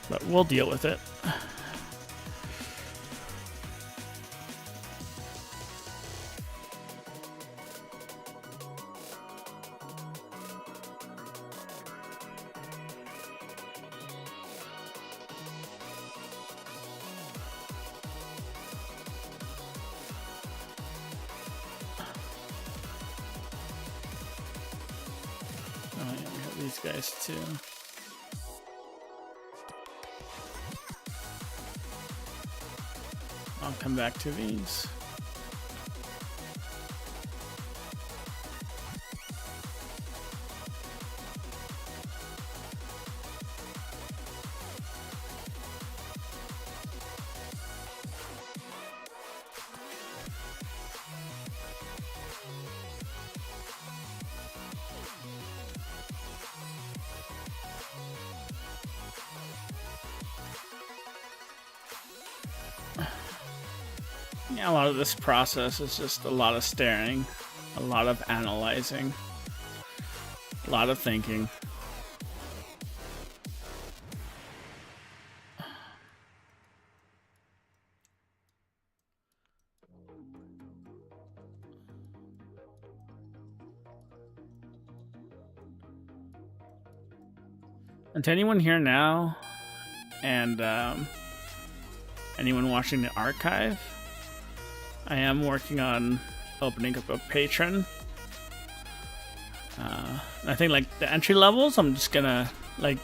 But we'll deal with it. Oh yeah, we have these guys too. I'll come back to these. Yeah, a lot of this process is just a lot of staring, a lot of analyzing, a lot of thinking. And to anyone here now, and anyone watching the archive, I am working on opening up a patron. I think like the entry levels, I'm just gonna like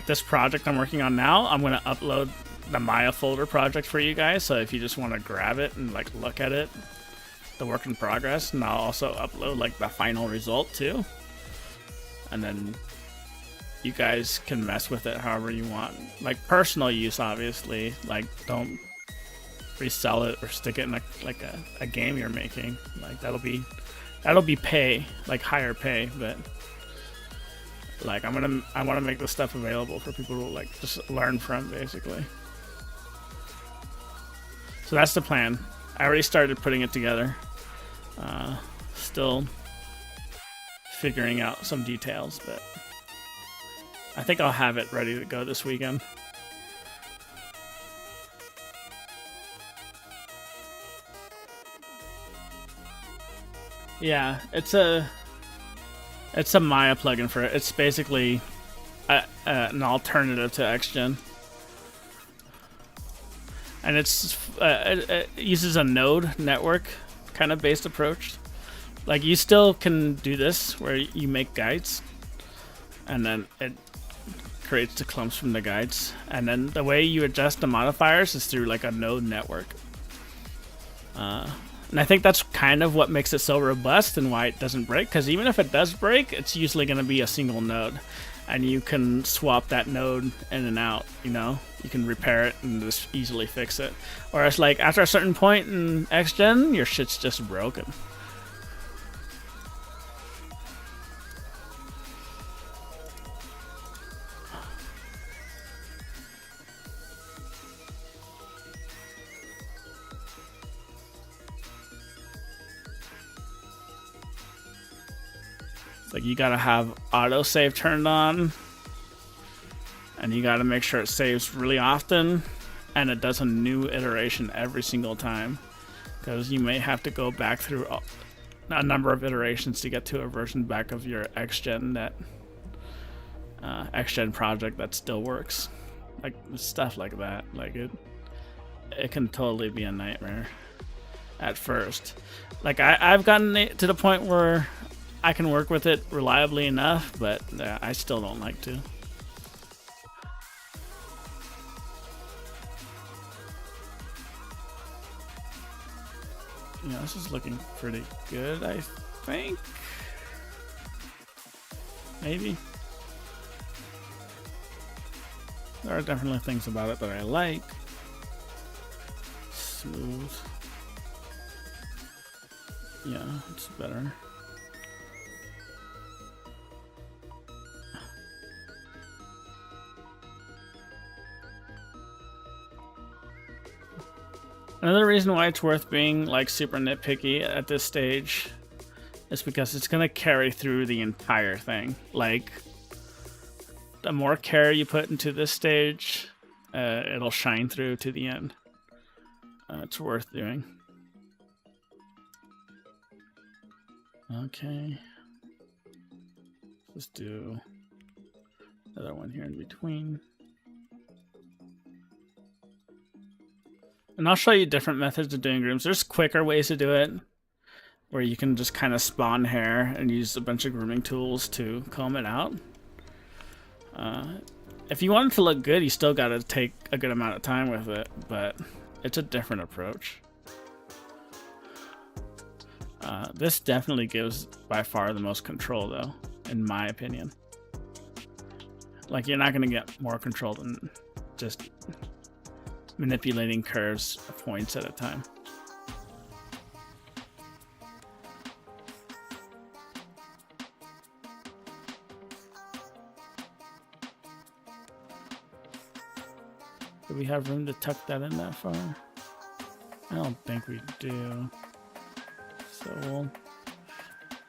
this project I'm working on now, I'm gonna upload the Maya folder project for you guys. So if you just want to grab it and like look at it, the work in progress, and I'll also upload like the final result too. And then you guys can mess with it however you want. Like personal use, obviously. Like don't resell it or stick it in a game you're making. Like that'll be pay, like higher pay. But like I want to make this stuff available for people to like just learn from, basically. So that's the plan. I already started putting it together. Still figuring out some details, but I think I'll have it ready to go this weekend. Yeah, it's a Maya plugin for it. It's basically an alternative to XGen, and it uses a node network kind of based approach. Like you still can do this where you make guides, and then it creates the clumps from the guides, and then the way you adjust the modifiers is through like a node network. And I think that's kind of what makes it so robust and why it doesn't break, because even if it does break, it's usually going to be a single node, and you can swap that node in and out, you know? You can repair it and just easily fix it. Whereas, like, after a certain point in X-Gen, your shit's just broken. Like, you gotta have autosave turned on, and you gotta make sure it saves really often, and it does a new iteration every single time, because you may have to go back through a number of iterations to get to a version back of your X-Gen X-Gen project that still works. Like, stuff like that. Like, it can totally be a nightmare at first. Like, I've gotten it to the point where I can work with it reliably enough, but I still don't like to. Yeah, this is looking pretty good, I think. Maybe. There are definitely things about it that I like. Smooth. Yeah, it's better. Another reason why it's worth being like super nitpicky at this stage is because it's gonna carry through the entire thing. Like, the more care you put into this stage, it'll shine through to the end. It's worth doing. Okay. Let's do another one here in between. And I'll show you different methods of doing grooms. There's quicker ways to do it, where you can just kind of spawn hair and use a bunch of grooming tools to comb it out. If you want it to look good, you still got to take a good amount of time with it, but it's a different approach. This definitely gives by far the most control, though, in my opinion. Like, you're not going to get more control than just manipulating curves points at a time. Do we have room to tuck that in that far? I don't think we do. So we'll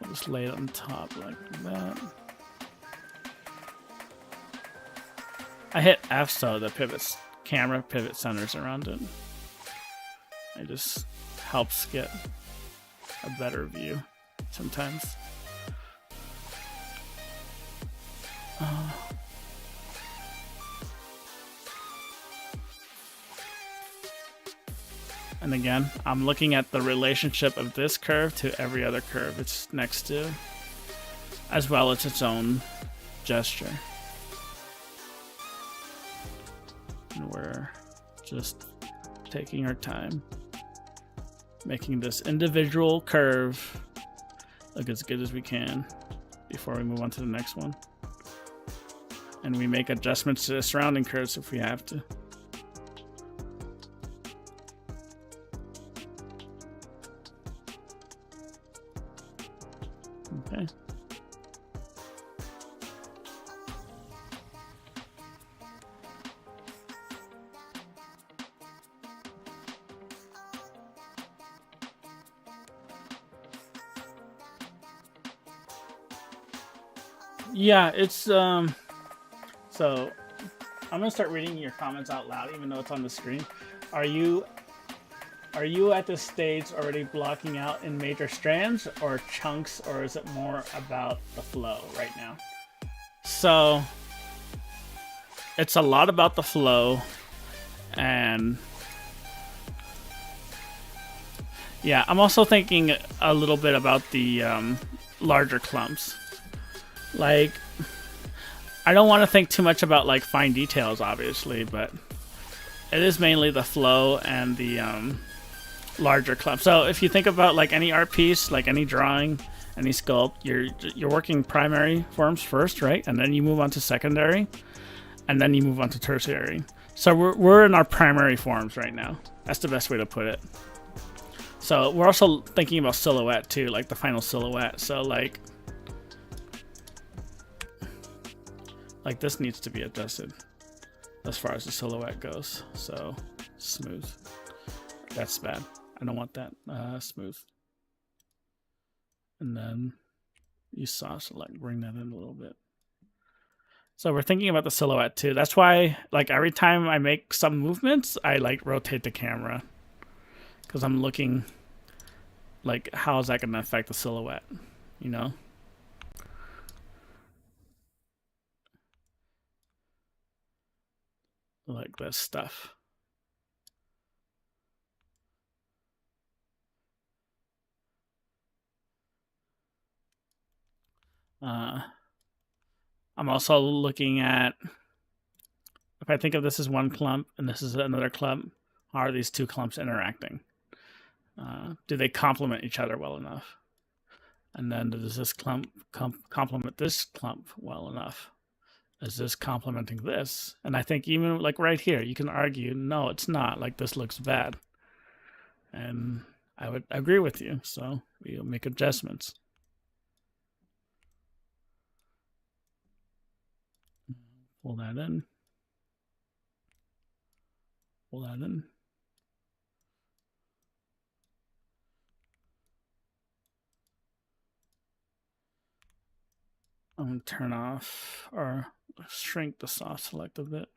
just lay it on top like that. I hit F so the camera pivot centers around it. It just helps get a better view sometimes. And again, I'm looking at the relationship of this curve to every other curve it's next to, as well as its own gesture. And we're just taking our time, making this individual curve look as good as we can before we move on to the next one. And we make adjustments to the surrounding curves if we have to. Okay. Yeah, it's so I'm gonna start reading your comments out loud, even though it's on the screen. Are you at this stage already blocking out in major strands or chunks, or is it more about the flow right now? So it's a lot about the flow, and yeah, I'm also thinking a little bit about the larger clumps. Like, I don't want to think too much about like fine details, obviously, but it is mainly the flow and the larger clump. So if you think about like any art piece, like any drawing, any sculpt, you're working primary forms first, right? And then you move on to secondary, and then you move on to tertiary. So we're in our primary forms right now. That's the best way to put it. So we're also thinking about silhouette too, like the final silhouette. So like this needs to be adjusted as far as the silhouette goes. So smooth. That's bad. I don't want that smooth. And then you saw select, bring that in a little bit. So we're thinking about the silhouette too. That's why, like, every time I make some movements, I like rotate the camera, because I'm looking like, how is that going to affect the silhouette, you know? Like this stuff. I'm also looking at, if I think of this as one clump and this is another clump, how are these two clumps interacting? Do they complement each other well enough? And then does this clump complement this clump well enough? Is this complementing this? And I think even like right here, you can argue, no, it's not. Like, this looks bad. And I would agree with you. So we'll make adjustments. Pull that in. Pull that in. I'm going to turn off or shrink the soft select a bit.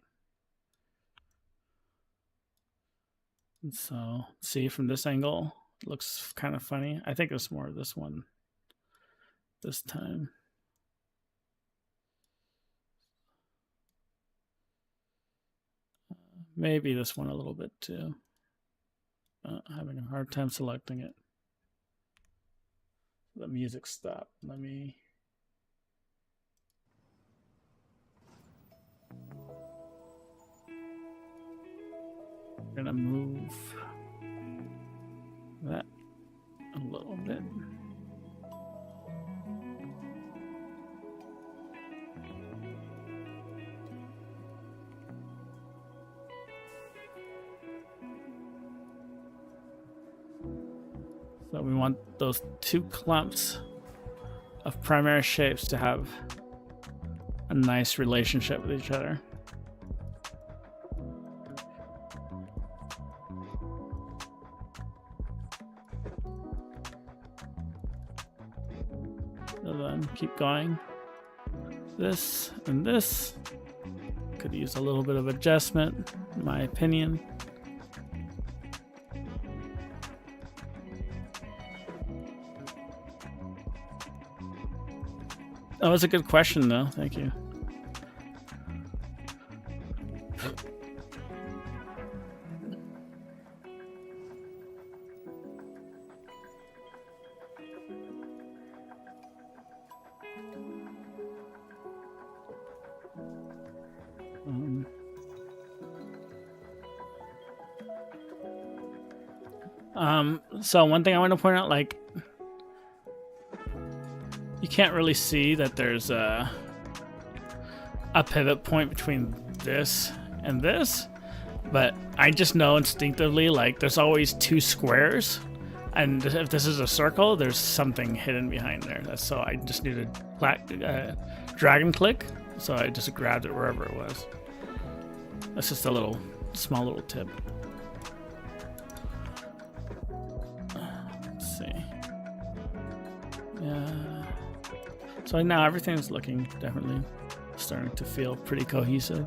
And so, see, from this angle, it looks kind of funny. I think it's more of this one this time. Maybe this one a little bit too. Having a hard time selecting it. The music stopped. Let me. I'm gonna move that a little bit. So we want those two clumps of primary shapes to have a nice relationship with each other. So then keep going. This and this could use a little bit of adjustment, in my opinion. That was a good question, though. Thank you. So one thing I want to point out, like, you can't really see that there's a pivot point between this and this, but I just know instinctively, like, there's always two squares, and if this is a circle, there's something hidden behind there. So I just need to drag and click, so I just grabbed it wherever it was. That's just a small little tip. Let's see. Yeah. So now everything's looking definitely starting to feel pretty cohesive.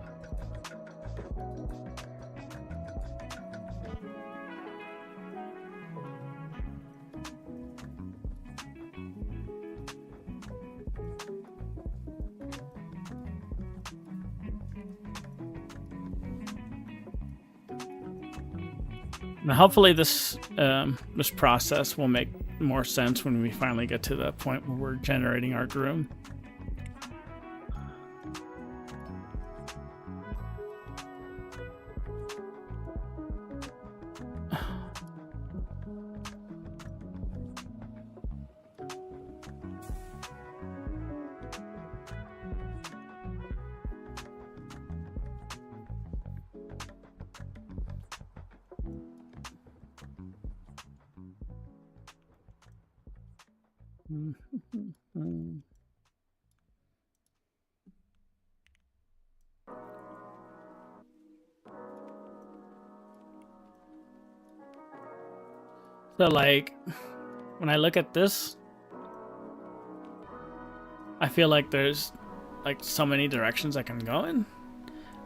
Now, hopefully this process will make more sense when we finally get to the point where we're generating our groom. So like when I look at this, I feel like there's like so many directions I can go in,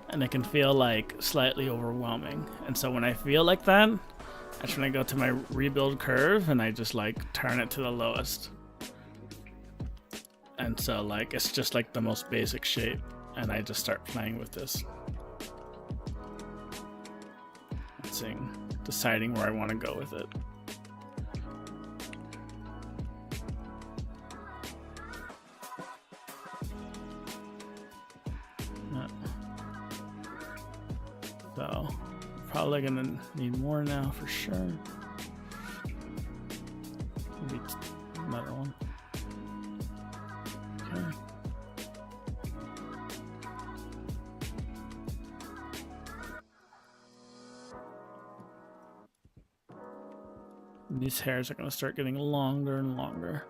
and it can feel like slightly overwhelming. And so when I feel like that, I try to go to my rebuild curve and I just like turn it to the lowest. And so like it's just like the most basic shape, and I just start playing with this. Deciding where I want to go with it. Yeah. So probably gonna need more now for sure. Maybe another one. Okay. And these hairs are gonna start getting longer and longer.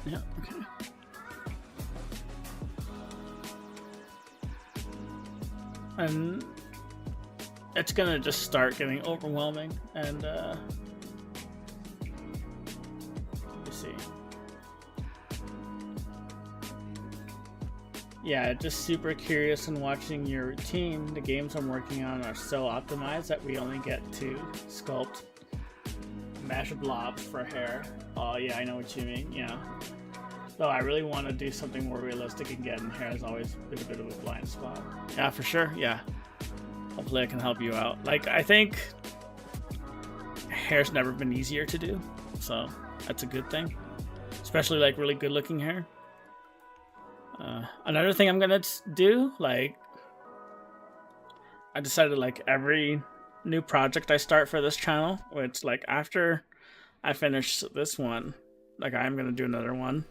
Yeah, okay. And it's gonna just start getting overwhelming, and let me see. Yeah, just super curious in watching your routine. The games I'm working on are so optimized that we only get to sculpt mesh blobs for hair. Oh yeah, I know what you mean. Yeah. So I really want to do something more realistic again. Hair has always been a bit of a blind spot. Yeah, for sure. Yeah. Hopefully I can help you out. Like, I think hair's never been easier to do, so that's a good thing. Especially like really good looking hair. Another thing I'm gonna do, like, I decided like every new project I start for this channel, which like after I finish this one, like I'm gonna do another one,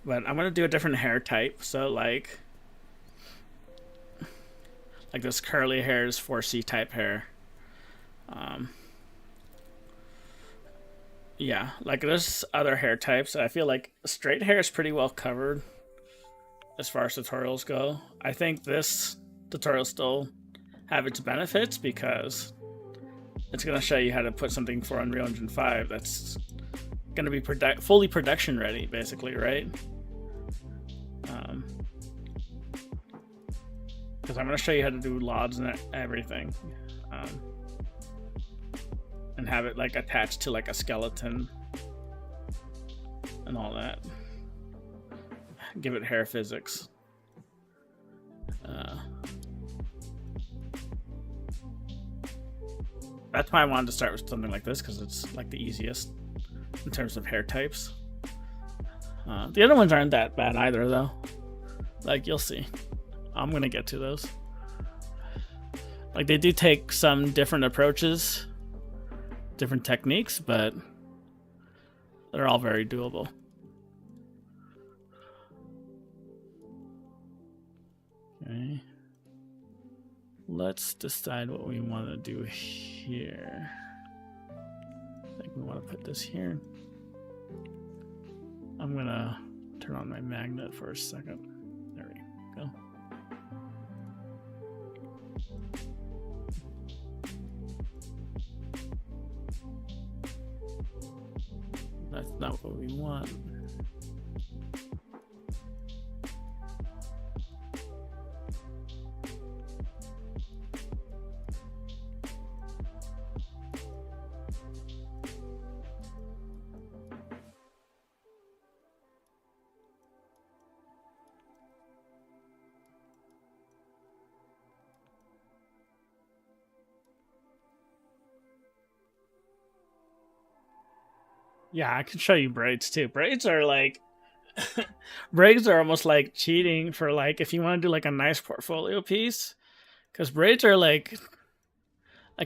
but I'm gonna do a different hair type. So like this curly hair is 4C type hair. Yeah, like there's other hair types. I feel like straight hair is pretty well covered as far as tutorials go. I think this tutorial still have its benefits because it's going to show you how to put something for Unreal Engine 5 that's going to be fully production ready, basically, right? Because I'm going to show you how to do LODs and everything. And have it like attached to like a skeleton and all that. Give it hair physics. That's why I wanted to start with something like this, because it's like the easiest in terms of hair types. The other ones aren't that bad either, though. Like, you'll see. I'm gonna get to those. Like, they do take some different approaches, different techniques, but they're all very doable. Okay. Let's decide what we want to do here. I think we want to put this here. I'm gonna turn on my magnet for a second. There we go. That's not what we want. Yeah, I can show you braids too. Braids are like braids are almost like cheating for like if you want to do like a nice portfolio piece, because braids are like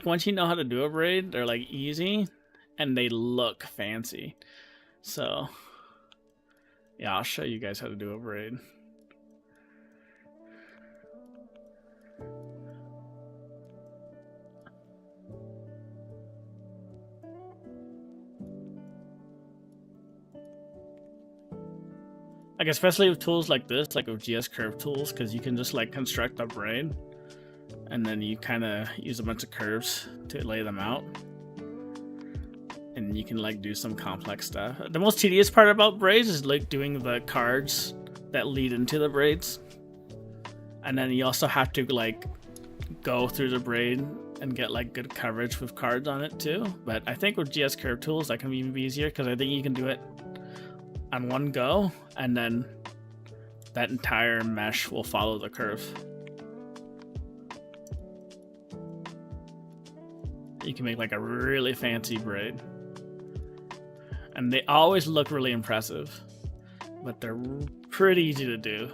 once you know how to do a braid, they're like easy and they look fancy. So yeah, I'll show you guys how to do a braid. Like especially with tools like this, like with GS curve tools, because you can just like construct a braid and then you kind of use a bunch of curves to lay them out. And you can like do some complex stuff. The most tedious part about braids is like doing the cards that lead into the braids. And then you also have to like go through the braid and get like good coverage with cards on it too. But I think with GS curve tools that can be even easier because I think you can do it on one go and then that entire mesh will follow the curve. You can make like a really fancy braid. And they always look really impressive, but they're pretty easy to do.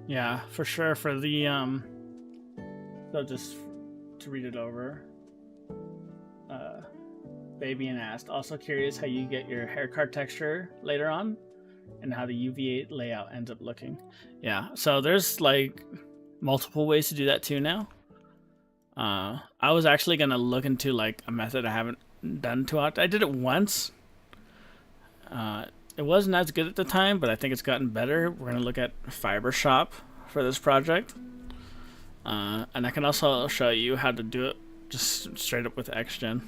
Yeah, for sure. For the so just to read it over. Baby asked, also curious how you get your hair card texture later on, and how the UV8 layout ends up looking. Yeah, so there's like multiple ways to do that too now. I was actually gonna look into like a method I haven't done too often. I did it once. It wasn't as good at the time, but I think it's gotten better. We're gonna look at Fiber Shop for this project, and I can also show you how to do it just straight up with XGen.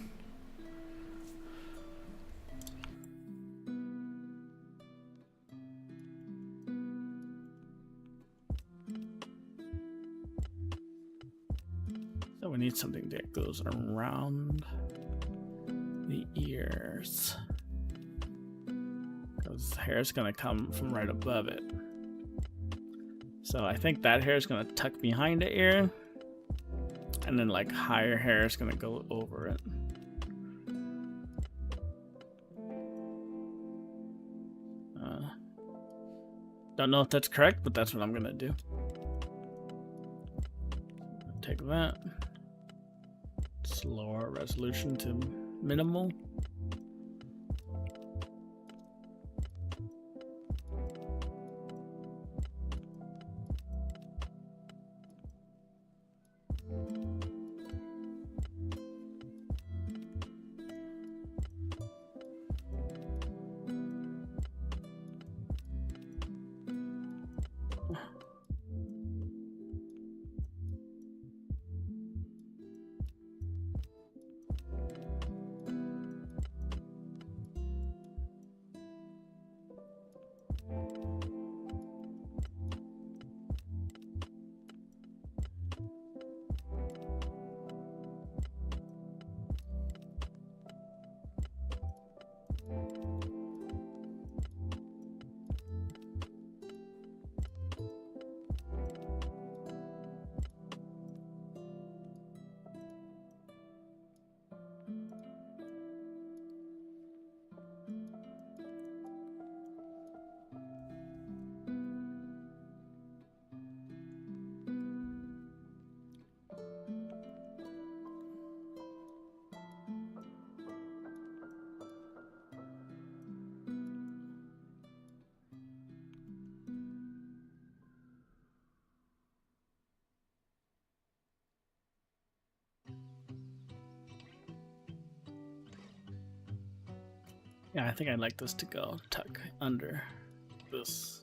So we need something that goes around the ears, because hair is gonna come from right above it. So I think that hair is gonna tuck behind the ear, and then like higher hair is gonna go over it. Don't know if that's correct, but that's what I'm gonna do. Take that. Lower resolution to minimal. Yeah, I think I'd like this to go tuck under this.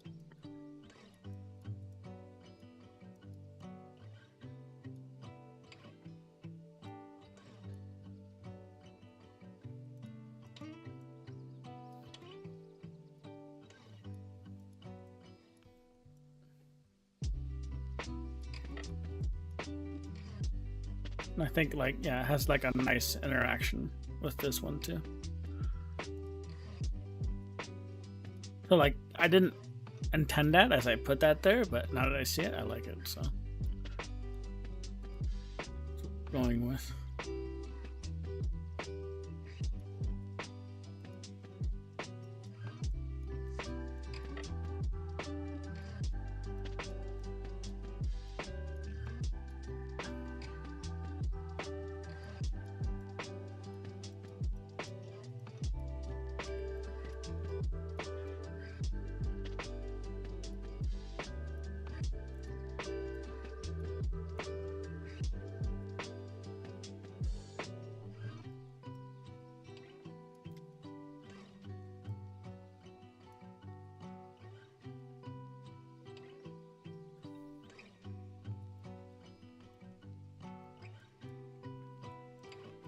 And I think like, yeah, it has like a nice interaction with this one too. So like, I didn't intend that as I put that there, but now that I see it, I like it, so. Going with.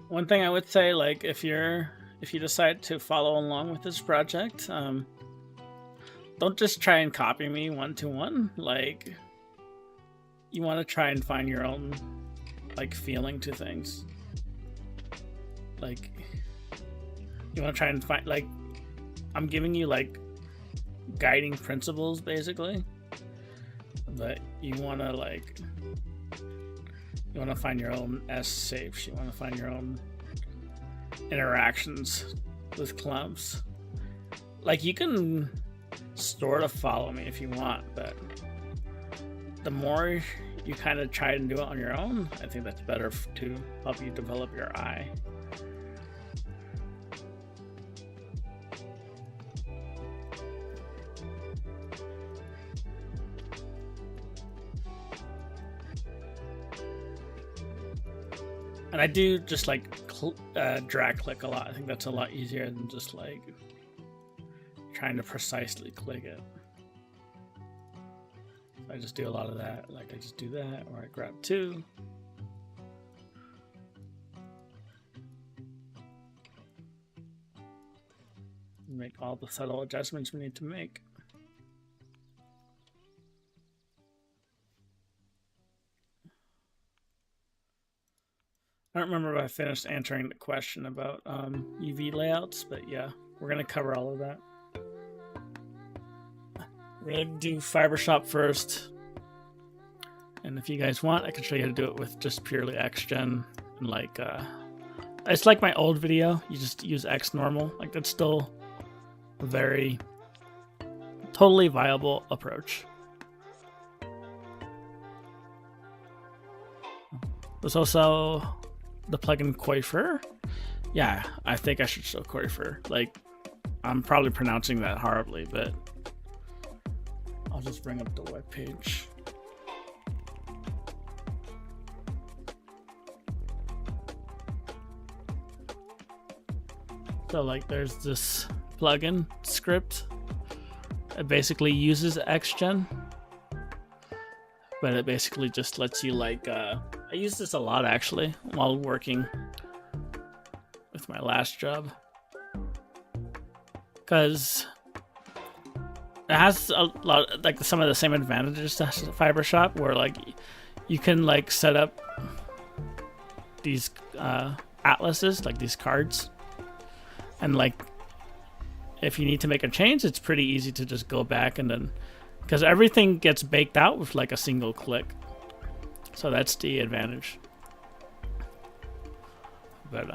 One thing I would say, like, if you decide to follow along with this project, don't just try and copy me one to one. Like, you want to try and find your own, like, feeling to things. Like, you want to try and find, like, I'm giving you like guiding principles basically, but you want to like, you want to find your own S-shapes. You want to find your own interactions with clumps. Like, you can sort of follow me if you want, but the more you kind of try and do it on your own, I think that's better to help you develop your eye. And I do just like drag click a lot. I think that's a lot easier than just like trying to precisely click it. I just do a lot of that. Like, I just do that, or I grab two. Make all the subtle adjustments we need to make. I don't remember if I finished answering the question about UV layouts, but yeah, we're going to cover all of that. We're going to do Photoshop first. And if you guys want, I can show you how to do it with just purely XGen. And like, it's like my old video. You just use X normal. Like, that's still a very totally viable approach. There's also the plugin Coiffeur. Yeah, I think I should show Coiffeur. Like, I'm probably pronouncing that horribly, but I'll just bring up the webpage. So like, there's this plugin script. It basically uses XGen, but it basically just lets you like, I use this a lot actually while working with my last job, because it has a lot, like some of the same advantages to Photoshop, where like you can like set up these atlases, like these cards, and like if you need to make a change, it's pretty easy to just go back and then, because everything gets baked out with like a single click. So that's the advantage. But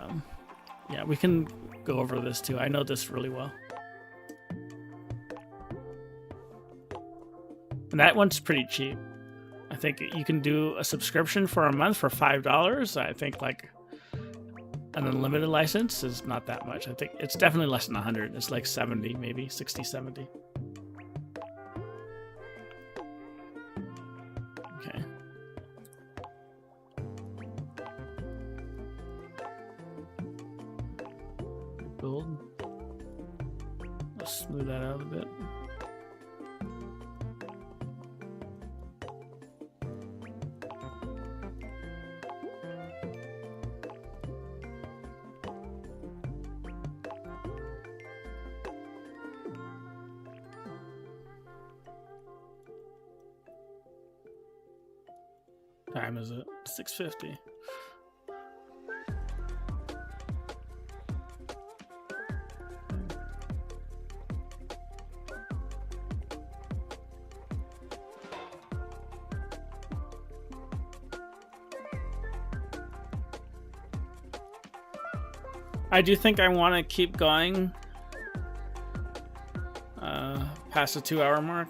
yeah, we can go over this too. I know this really well. And that one's pretty cheap. I think you can do a subscription for a month for $5. I think like an unlimited license is not that much. I think it's definitely less than 100. It's like 70, maybe 60, 70. Okay. Build. Just smooth that out a bit. Time is it? 6:50. I do think I want to keep going past the 2-hour mark.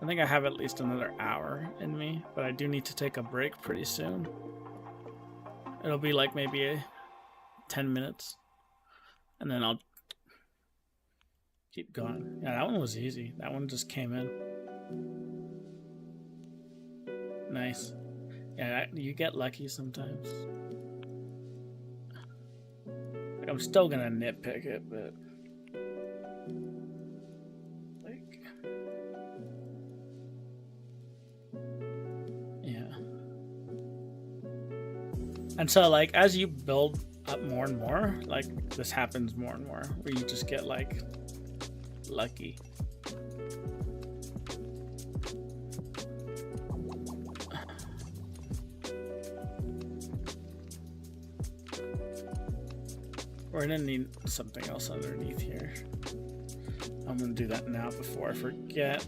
I think I have at least another hour in me, but I do need to take a break pretty soon. It'll be like maybe 10 minutes, and then I'll keep going. Yeah, that one was easy. That one just came in. Nice. Yeah, you get lucky sometimes. Like, I'm still gonna nitpick it, but like, yeah. And so, like, as you build up more and more, like, this happens more and more, where you just get like lucky. We're gonna need something else underneath here. I'm gonna do that now before I forget.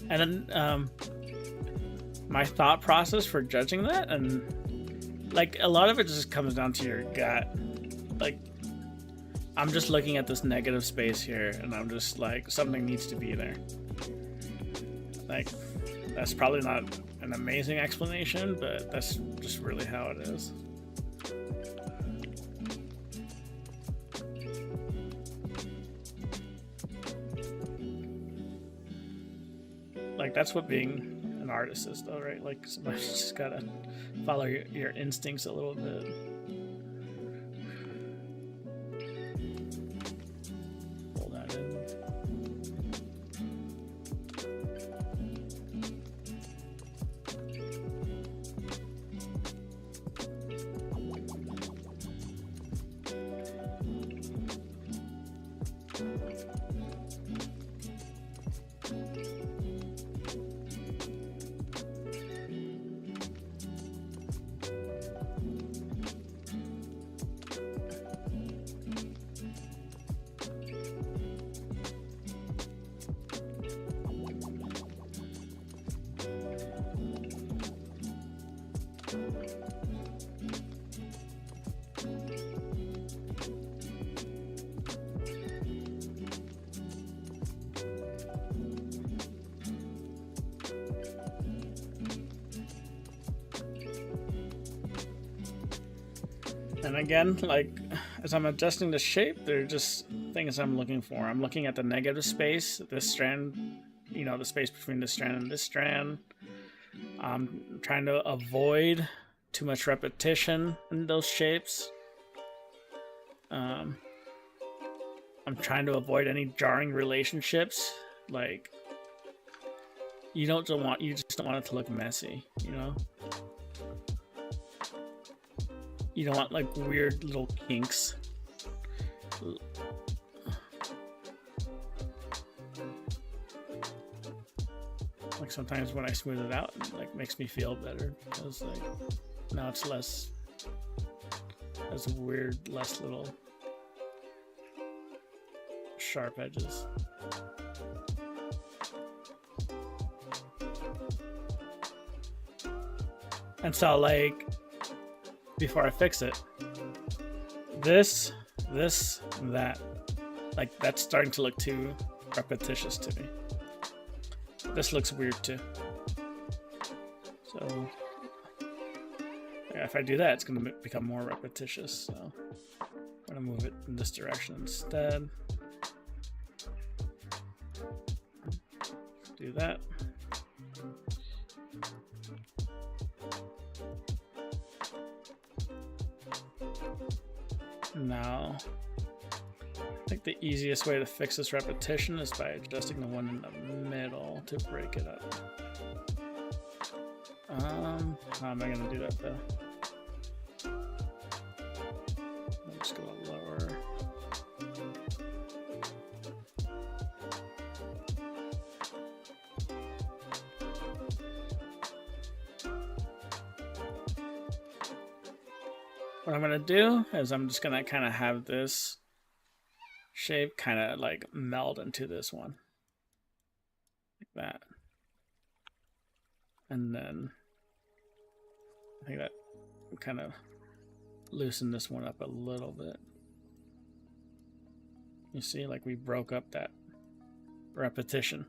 And then my thought process for judging that, and like a lot of it just comes down to your gut. Like, I'm just looking at this negative space here, and I'm just like, something needs to be there. Like, that's probably not an amazing explanation, but that's just really how it is. Like, that's what being an artist is, though, right? Like, sometimes you just gotta follow your instincts a little bit. Pull that in. And again, like, as I'm adjusting the shape, there are just things I'm looking for. I'm looking at the negative space, this strand, you know, the space between this strand and this strand. I'm trying to avoid too much repetition in those shapes. I'm trying to avoid any jarring relationships. Like, you just don't want it to look messy, you know? You don't want like weird little kinks. Like, sometimes when I smooth it out, it like makes me feel better, because like now it's less, has weird, less little sharp edges. And so, like, before I fix it, this, and that, like, that's starting to look too repetitious to me. This looks weird too. So yeah, if I do that, it's going to become more repetitious. So I'm going to move it in this direction instead. Do that. Now, I think the easiest way to fix this repetition is by adjusting the one in the middle to break it up. How am I going to do that though? I'm just going to lower. What I'm going to do is I'm just going to kind of have this shape kind of like meld into this one. Like that. And then I think that will kind of loosen this one up a little bit. You see, like we broke up that repetition.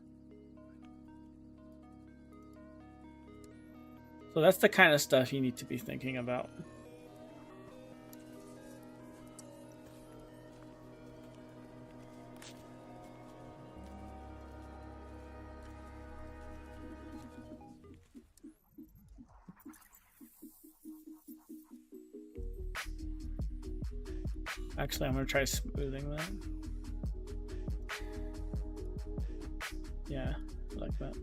So that's the kind of stuff you need to be thinking about. Actually, I'm going to try smoothing that. Yeah, like that.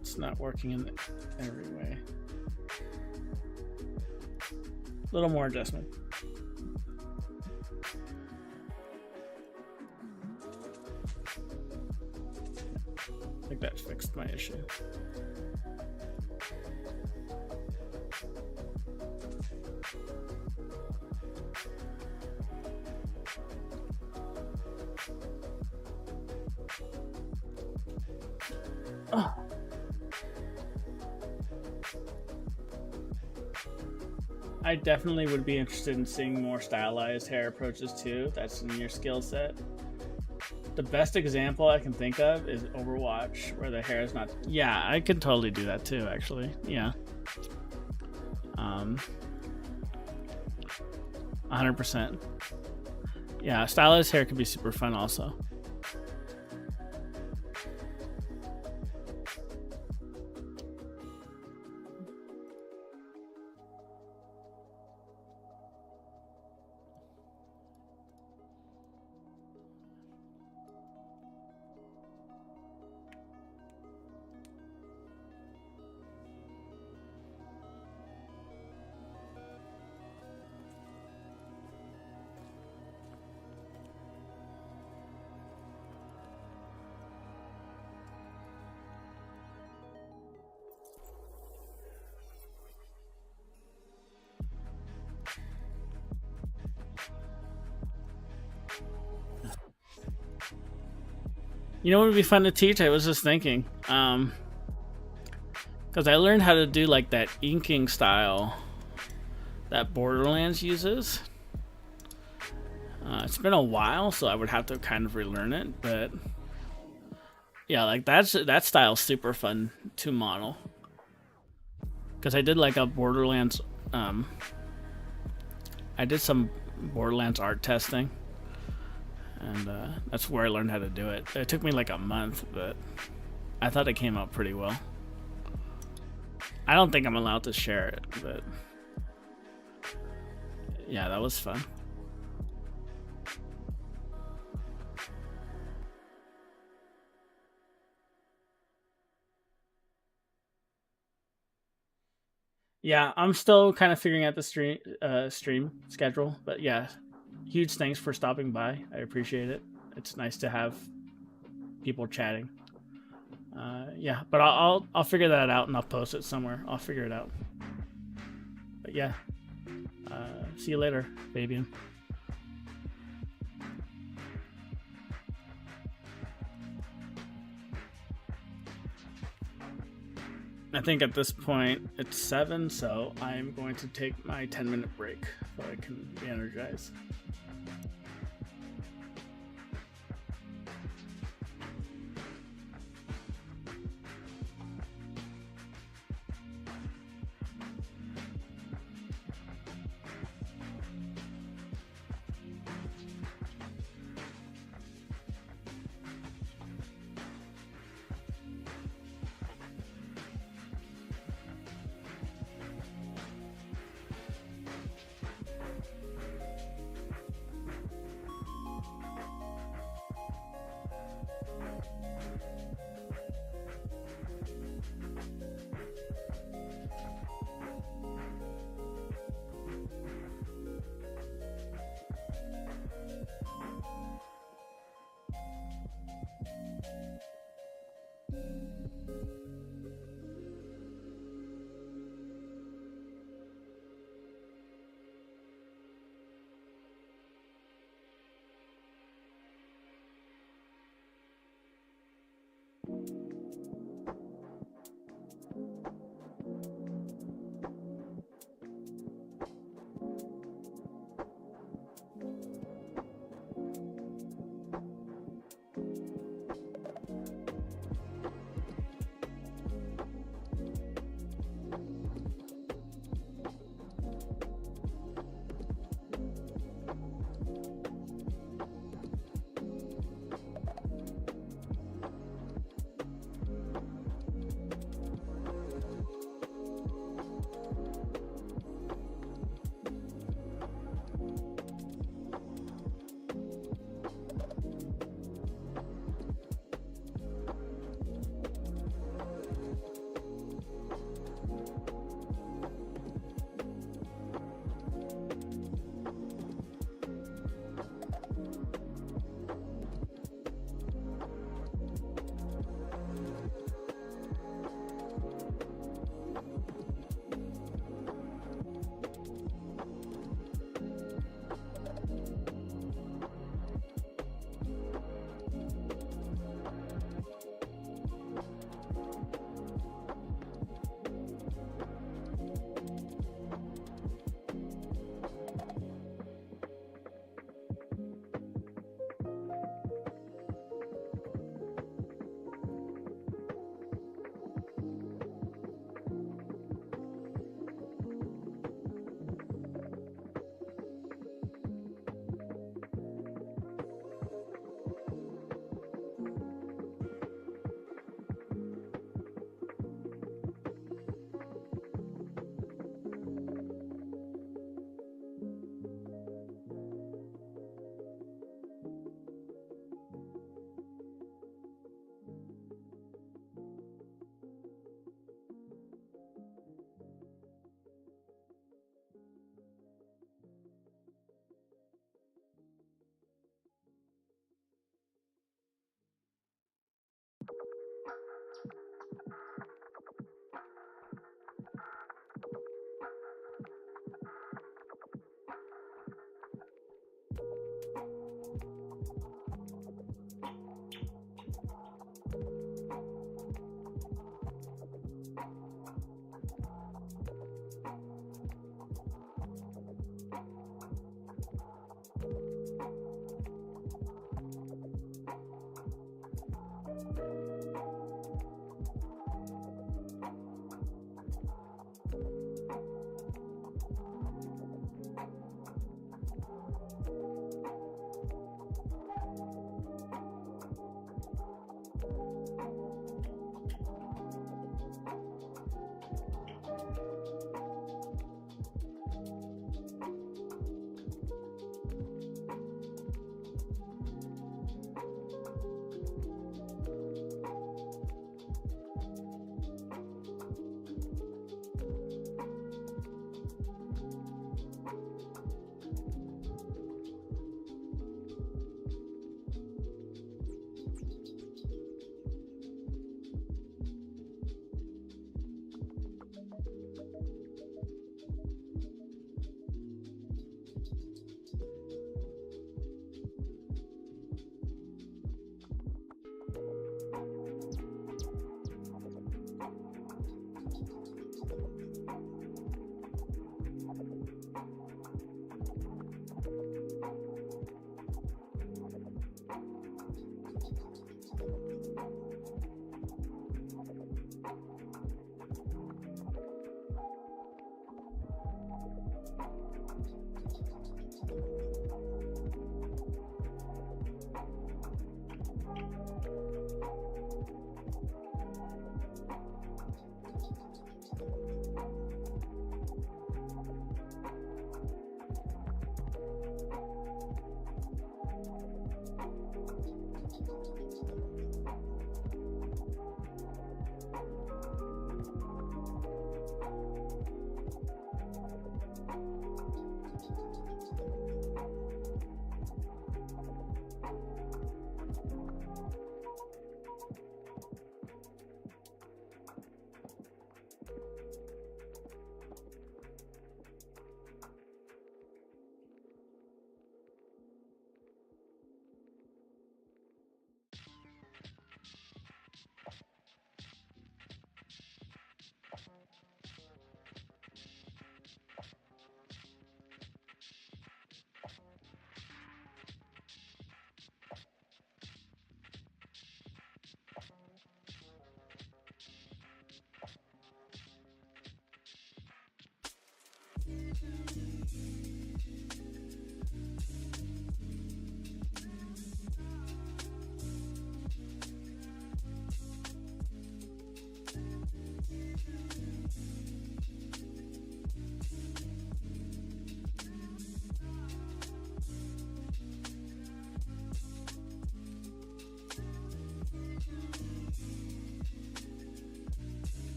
It's not working in every way. A little more adjustment. I think that fixed my issue. Oh. I definitely would be interested in seeing more stylized hair approaches too. That's in your skill set. The best example I can think of is Overwatch, where the hair is not. Yeah, I could totally do that too, actually. Yeah. 100%. Yeah, stylized hair could be super fun also. You know what would be fun to teach? I was just thinking, because I learned how to do like that inking style that Borderlands uses. It's been a while, so I would have to kind of relearn it, but yeah, like that style's super fun to model. Because I did like a Borderlands, I did some Borderlands art testing. And that's where I learned how to do it. It took me like a month, but I thought it came out pretty well. I don't think I'm allowed to share it, but yeah, that was fun. Yeah, I'm still kind of figuring out the stream schedule, but yeah, huge thanks for stopping by. I appreciate it. It's nice to have people chatting. Yeah, but I'll figure that out and I'll post it somewhere. I'll figure it out. But yeah, see you later, Fabian. I think at this point it's 7, so I'm going to take my 10-minute break so I can re-energize.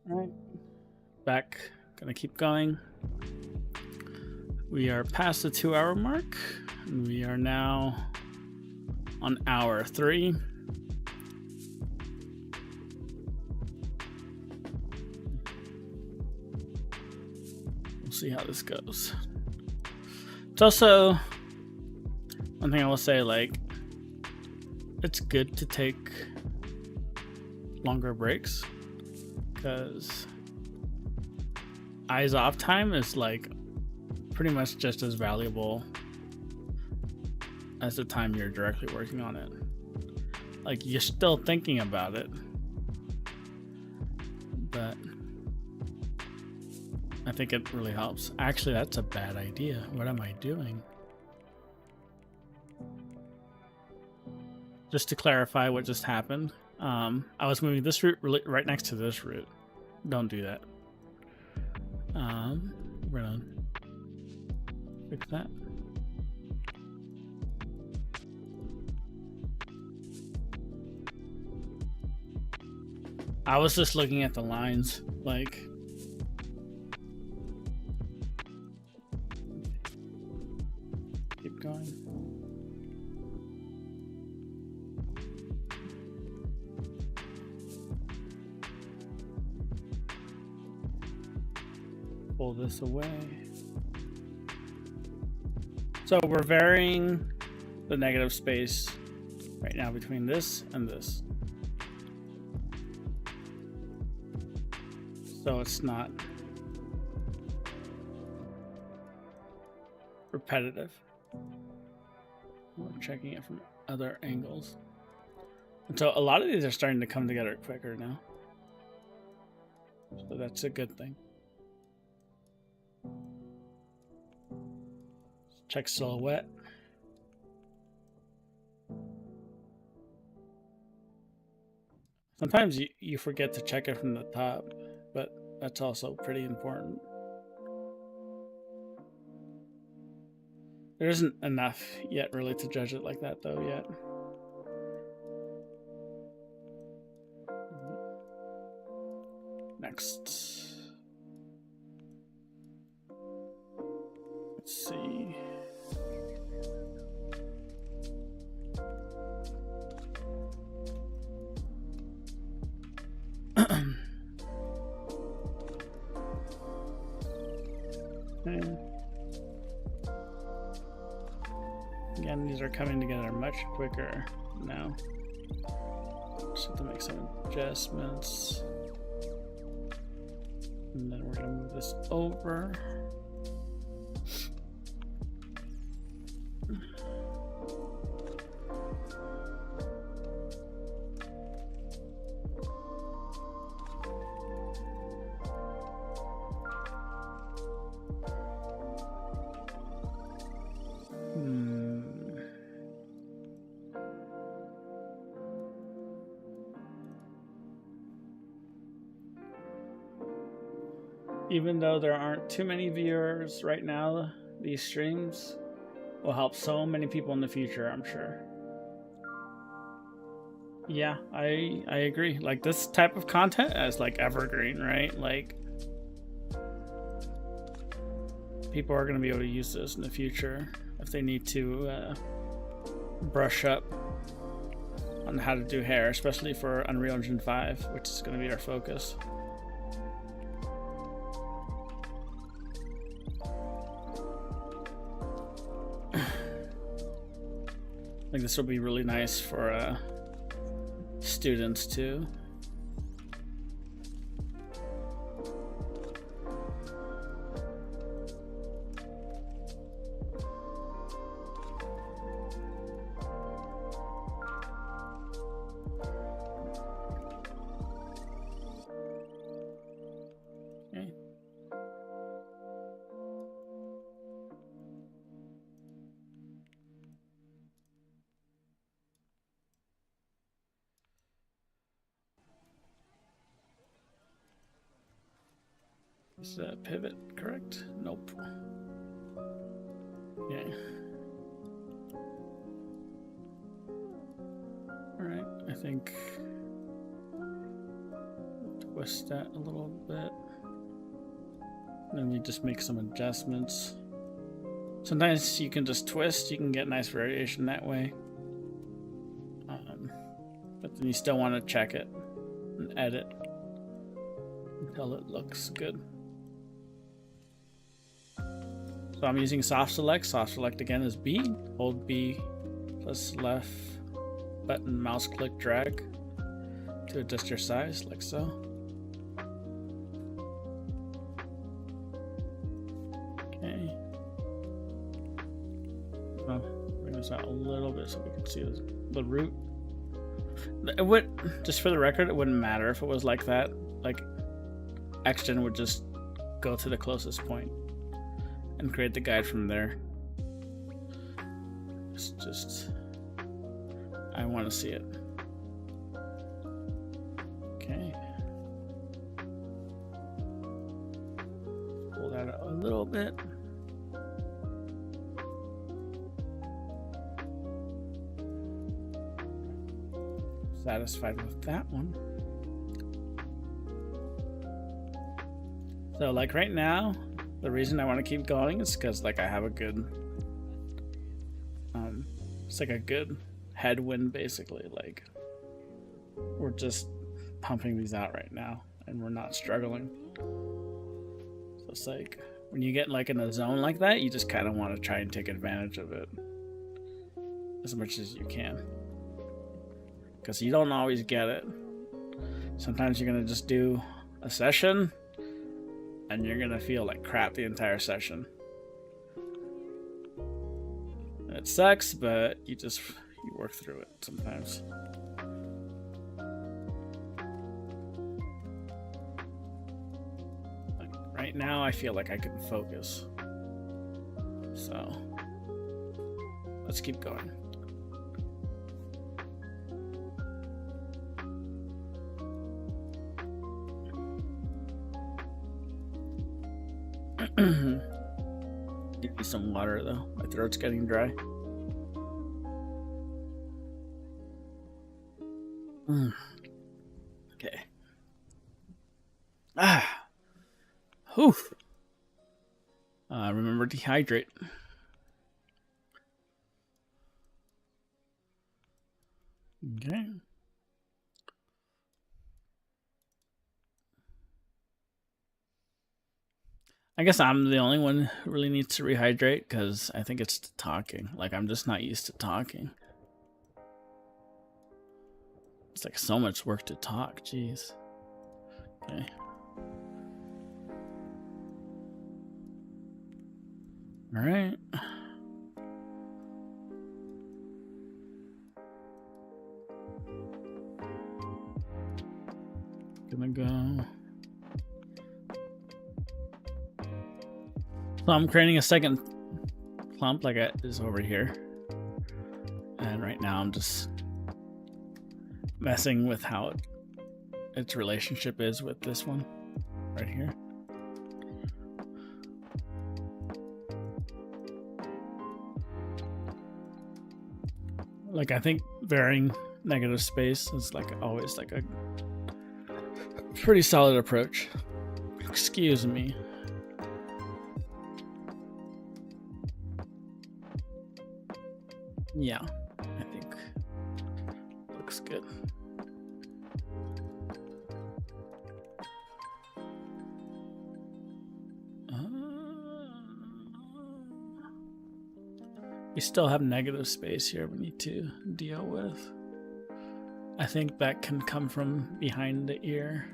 All right, back. Gonna keep going. We are past the 2-hour mark, and we are now on hour 3. We'll see how this goes. It's also one thing I will say, like, it's good to take longer breaks because eyes off time is like pretty much just as valuable as the time you're directly working on it. Like, you're still thinking about it, but I think it really helps. Actually, that's a bad idea. What am I doing? Just to clarify what just happened, I was moving this route right next to this route. Don't do that. We're gonna fix that. I was just looking at the lines, like, keep going. Pull this away. So we're varying the negative space right now between this and this. So it's not repetitive. We're checking it from other angles. And so a lot of these are starting to come together quicker now. So that's a good thing. Check silhouette. Sometimes you forget to check it from the top, but that's also pretty important. There isn't enough yet really to judge it like that though yet. Next. Let's see. Okay. Again, these are coming together much quicker now. Just have to make some adjustments. And then we're going to move this over. Even though there aren't too many viewers right now, these streams will help so many people in the future, I'm sure. Yeah, I agree. Like, this type of content is like evergreen, right? Like, people are going to be able to use this in the future if they need to brush up on how to do hair, especially for Unreal Engine 5, which is going to be our focus. I think this will be really nice for students too. Okay. Is that pivot correct? Nope. Yeah. All right. I think twist that a little bit. Then we just make some adjustments. Sometimes you can just twist, you can get nice variation that way. But then you still want to check it and edit until it looks good. So I'm using soft select. Soft select again is B. Hold B plus left button mouse click drag to adjust your size like so. Okay. Oh, bring this out a little bit so we can see the root. It would, just for the record, it wouldn't matter if it was like that. Like, Xgen would just go to the closest point and create the guide from there. It's just, I want to see it. Okay. Pull that out a little bit. Satisfied with that one. So like right now, the reason I want to keep going is because like I have a good it's like a good headwind basically. Like we're just pumping these out right now and we're not struggling. So it's like when you get like in a zone like that, you just kind of want to try and take advantage of it as much as you can. Because you don't always get it. Sometimes you're going to just do a session and you're going to feel like crap the entire session. It sucks, but you work through it sometimes. Like right now, I feel like I can focus. So let's keep going. Give me some water though. My throat's getting dry. Okay. Whew. Remember to hydrate. Okay. I guess I'm the only one who really needs to rehydrate because I think it's talking. Like, I'm just not used to talking. It's like so much work to talk. Jeez. Okay. All right. Gonna go. So I'm creating a second clump like it is over here. And right now I'm just messing with how its relationship is with this one right here. Like I think varying negative space is like always like a pretty solid approach. Excuse me. Yeah, I think looks good. We still have negative space here we need to deal with. I think that can come from behind the ear.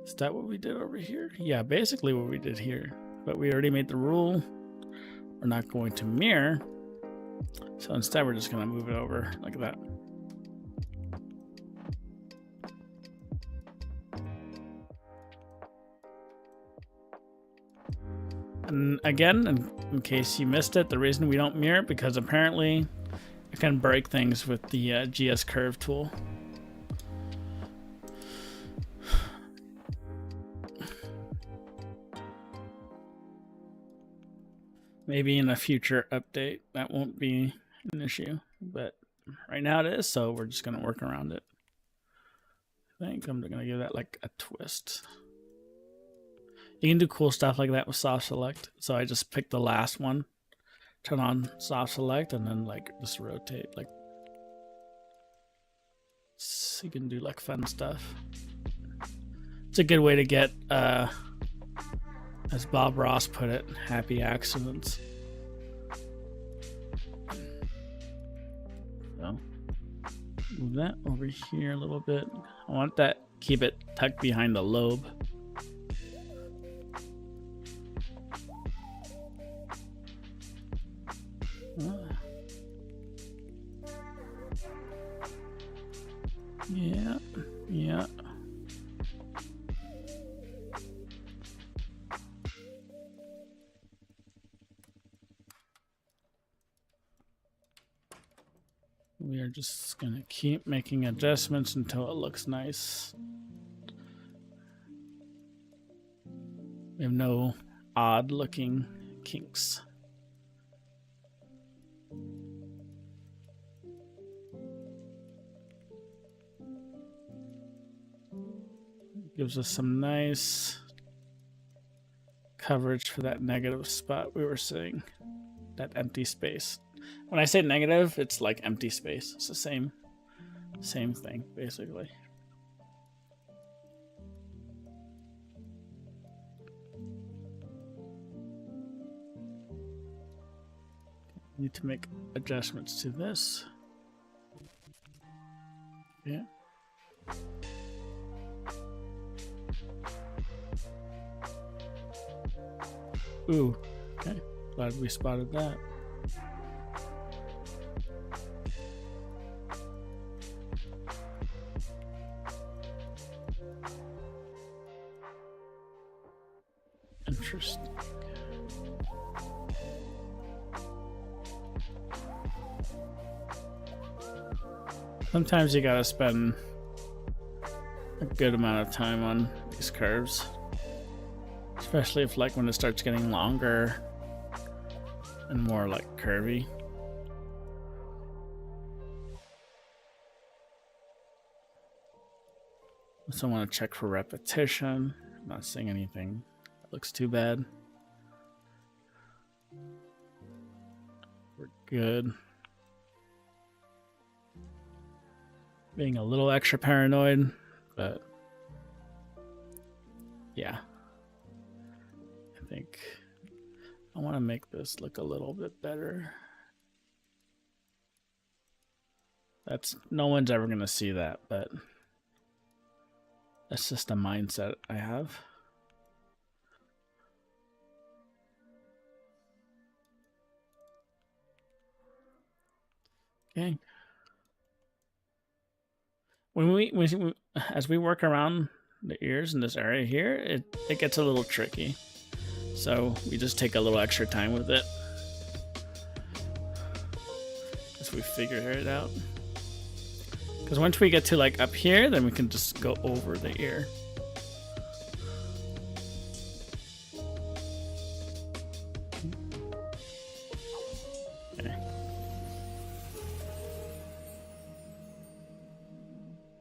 Is that what we did over here? Yeah, basically what we did here. But we already made the rule. We're not going to mirror. So instead we're just going to move it over like that. And again, in case you missed it, the reason we don't mirror it because apparently it can break things with the GS curve tool. Maybe in a future update that won't be an issue, but right now it is, so we're just going to work around it. think I'm gonna give that like a twist. You can do cool stuff like that with soft select. So I just pick the last one, turn on soft select, and then like just rotate. Like, so you can do like fun stuff. It's a good way to get, as Bob Ross put it, happy accidents. So move that over here a little bit. I want that, keep it tucked behind the lobe. Yeah, yeah. We are just gonna keep making adjustments until it looks nice. We have no odd looking kinks. Gives us some nice coverage for that negative spot we were seeing, that empty space. When I say negative, it's like empty space. It's the same thing, basically. Need to make adjustments to this. Yeah. Ooh, okay. Glad we spotted that. Interesting. Sometimes you gotta spend a good amount of time on these curves. Especially if like when it starts getting longer and more like curvy. So I want to check for repetition. I'm not seeing anything that looks too bad. We're good. Being a little extra paranoid, but yeah. I think I want to make this look a little bit better. That's, no one's ever going to see that, but that's just a mindset I have. Okay. As we work around the ears in this area here, it gets a little tricky. So we just take a little extra time with it as we figure it out. Because once we get to like up here, then we can just go over the ear. Okay.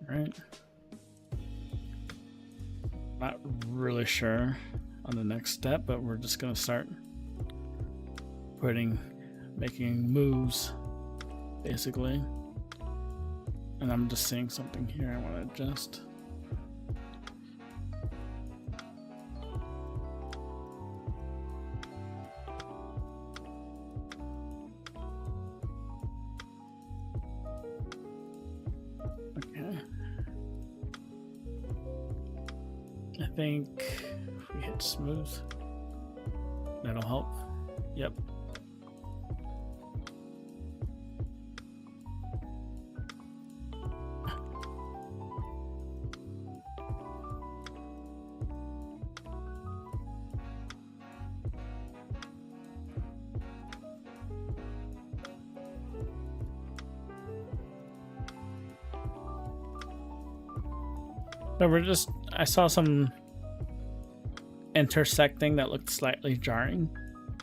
All right. Not really sure on the next step, but we're just gonna start making moves, basically. And I'm just seeing something here I want to adjust. Okay. I think if we hit smooth, that'll help. Yep. So I saw some intersecting that looked slightly jarring.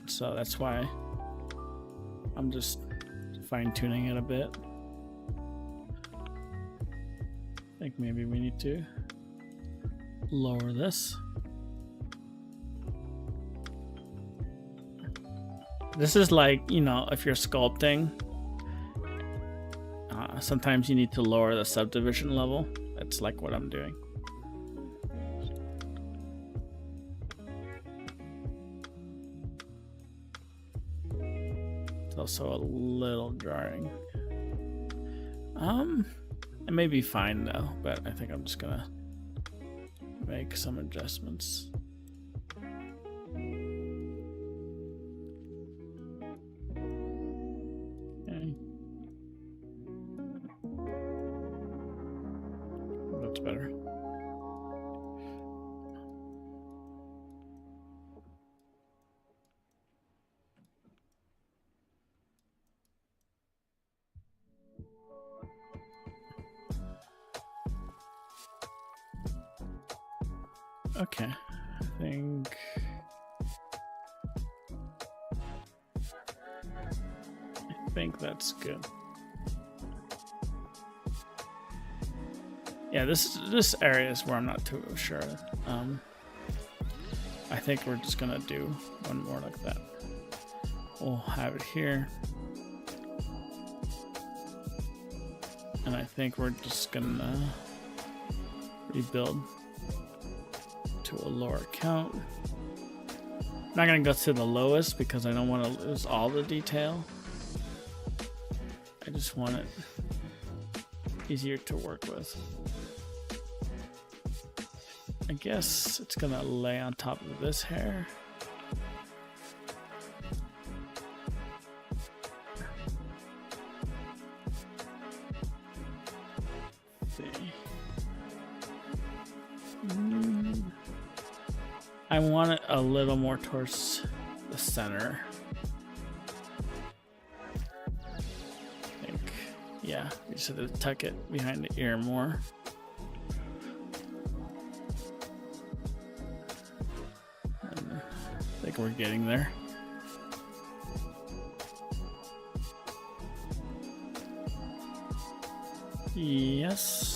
So that's why I'm just fine tuning it a bit. I think maybe we need to lower this. This is like, you know, if you're sculpting, sometimes you need to lower the subdivision level. That's like what I'm doing. It's also a little jarring. It may be fine though, but I think I'm just gonna make some adjustments. Okay. That's better. Okay, I think that's good. Yeah, this area is where I'm not too sure. I think we're just gonna do one more like that. We'll have it here. And I think we're just gonna rebuild to a lower count. I'm not gonna go to the lowest because I don't want to lose all the detail. I just want it easier to work with. I guess it's gonna lay on top of this hair. I want it a little more towards the center. I think, yeah, we just have to tuck it behind the ear more. And I think we're getting there. Yes.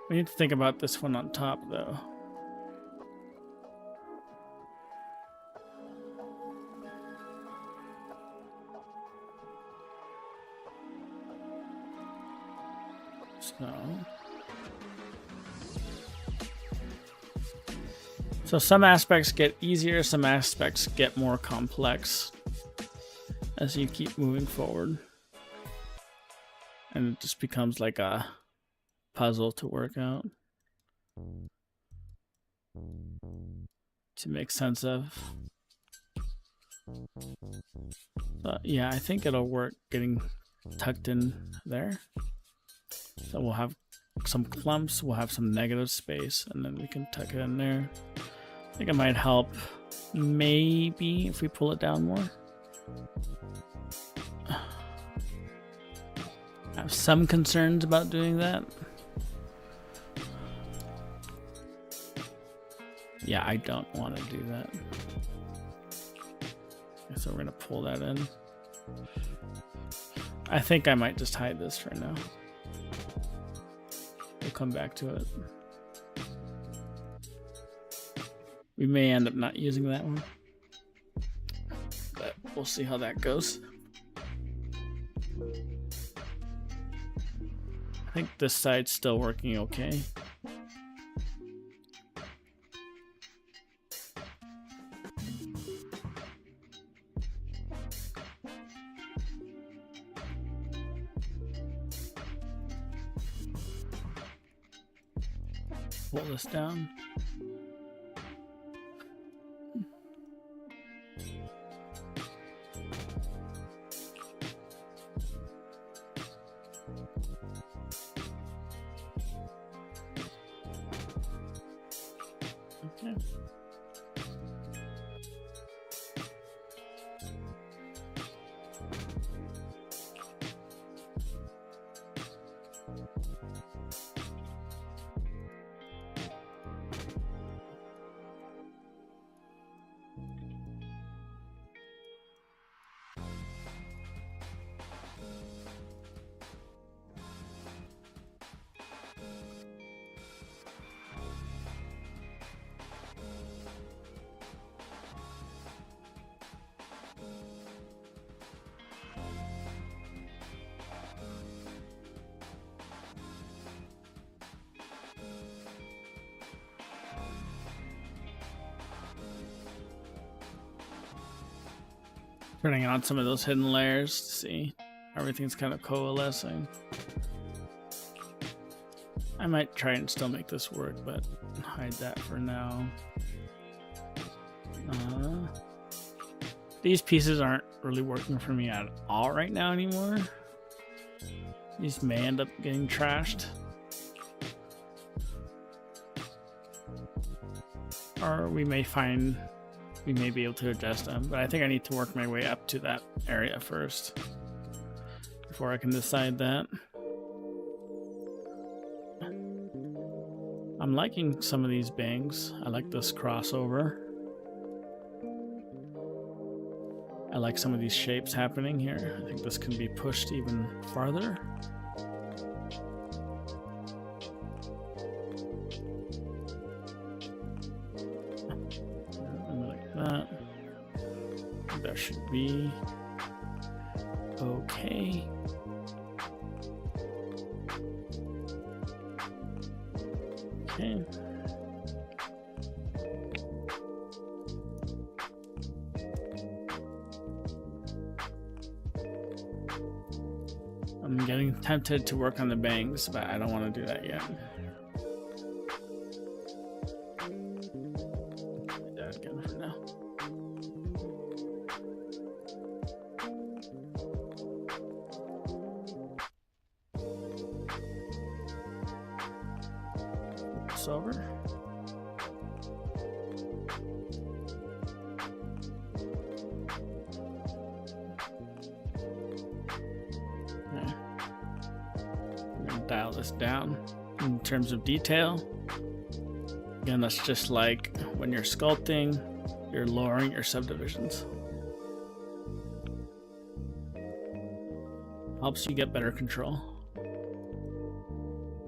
We need to think about this one on top, though. So some aspects get easier, some aspects get more complex as you keep moving forward. And it just becomes like a puzzle to work out, to make sense of. But yeah, I think it'll work getting tucked in there. So we'll have some clumps, we'll have some negative space, and then we can tuck it in there. I think it might help maybe if we pull it down more. I have some concerns about doing that. Yeah, I don't want to do that. So we're going to pull that in. I think I might just hide this for now. We'll come back to it. We may end up not using that one, but we'll see how that goes. I think this side's still working okay. Pull this down. Okay. Turning on some of those hidden layers to see everything's kind of coalescing. I might try and still make this work, but hide that for now. These pieces aren't really working for me at all right now anymore. These may end up getting trashed. Or we may be able to adjust them, but I think I need to work my way up to that area first before I can decide that. I'm liking some of these bangs. I like this crossover. I like some of these shapes happening here. I think this can be pushed even farther. Like that. That should be okay. Okay. I'm getting tempted to work on the bangs, but I don't want to do that yet. Do that again for now. It's over. Dial this down in terms of detail. Again, that's just like when you're sculpting, you're lowering your subdivisions. Helps you get better control.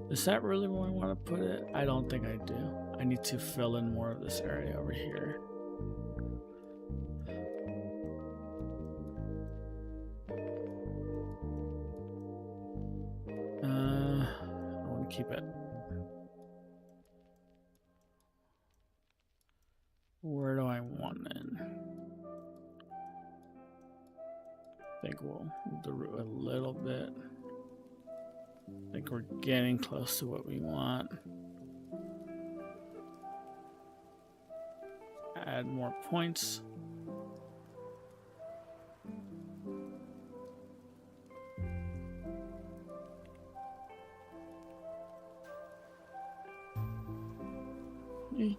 Is that really where I want to put it? I don't think I do. I need to fill in more of this area over here. Keep it. Where do I want it? I think we'll move the root a little bit. I think we're getting close to what we want. Add more points. Okay.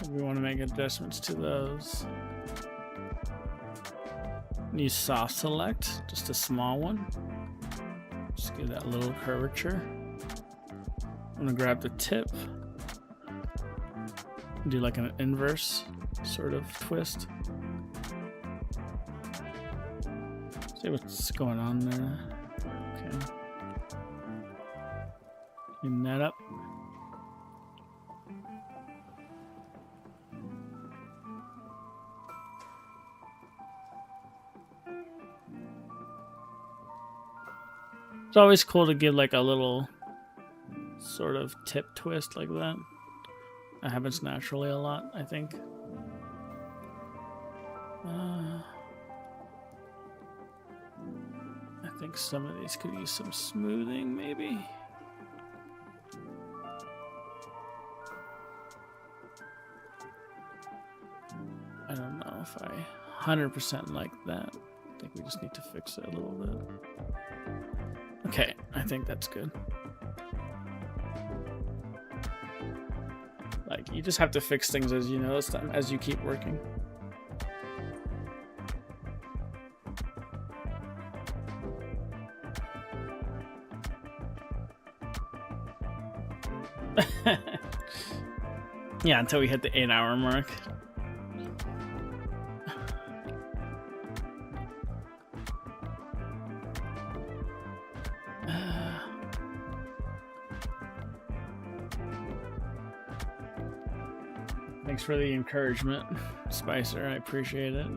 We want to make adjustments to those. Use soft select, just a small one. Just give that little curvature. I'm gonna grab the tip. Do like an inverse sort of twist. See what's going on there. Okay. Clean that up. It's always cool to give like a little sort of tip twist like that. That happens naturally a lot, I think. I think some of these could use some smoothing, maybe. I don't know if I 100% like that. I think we just need to fix it a little bit. Okay, I think that's good. Like, you just have to fix things as you notice them, as you keep working. Yeah, until we hit the 8-hour mark. Thanks for the encouragement, Spicer. I appreciate it.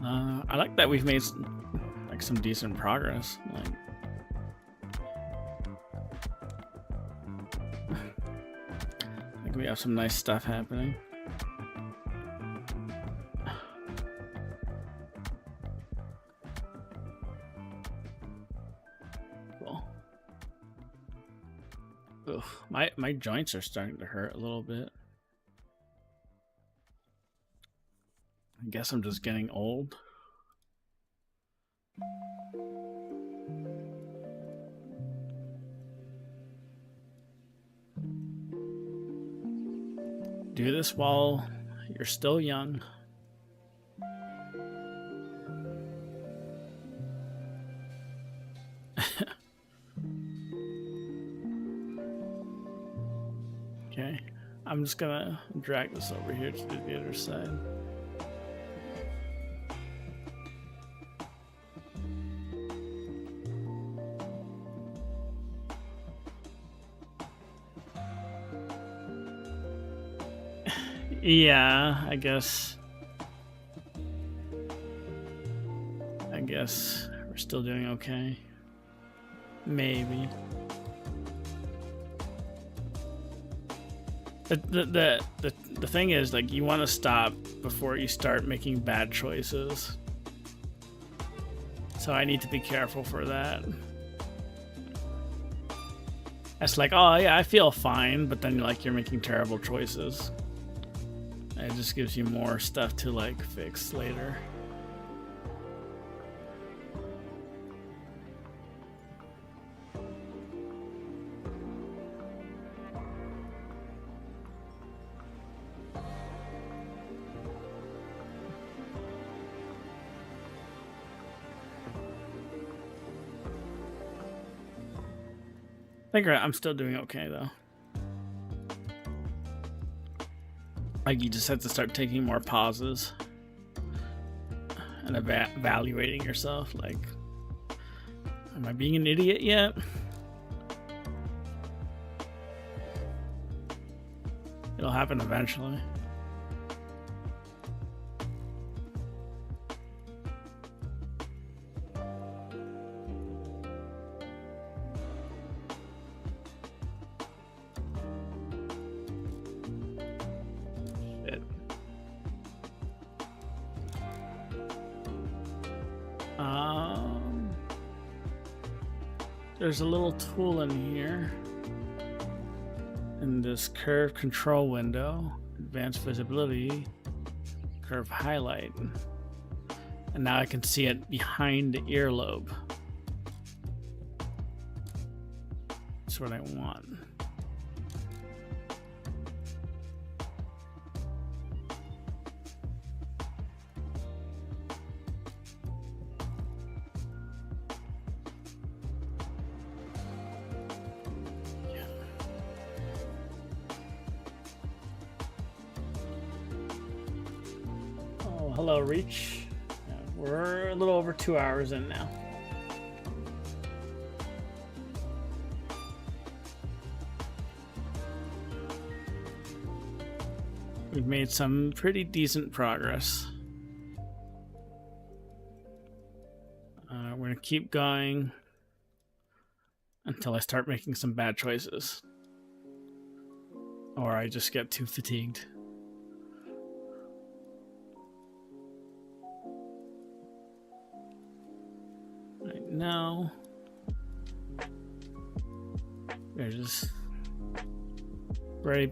I like that we've made some decent progress. Like, I think we have some nice stuff happening. Cool. Oof, my joints are starting to hurt a little bit. I guess I'm just getting old. Do this while you're still young. Okay, I'm just gonna drag this over here to the other side. Yeah, I guess we're still doing okay. Maybe. The thing is, like, you want to stop before you start making bad choices. So I need to be careful for that. It's like, oh yeah, I feel fine, but then like you're making terrible choices. It just gives you more stuff to like fix later. I think I'm still doing okay though. Like, you just have to start taking more pauses and evaluating yourself. Like, am I being an idiot yet? It'll happen eventually. There's a little tool in here in this curve control window, advanced visibility, curve highlight, and now I can see it behind the earlobe. That's what I want. Hello, Reach. We're a little over 2 hours in now. We've made some pretty decent progress. We're gonna keep going until I start making some bad choices, or I just get too fatigued. now. They're just very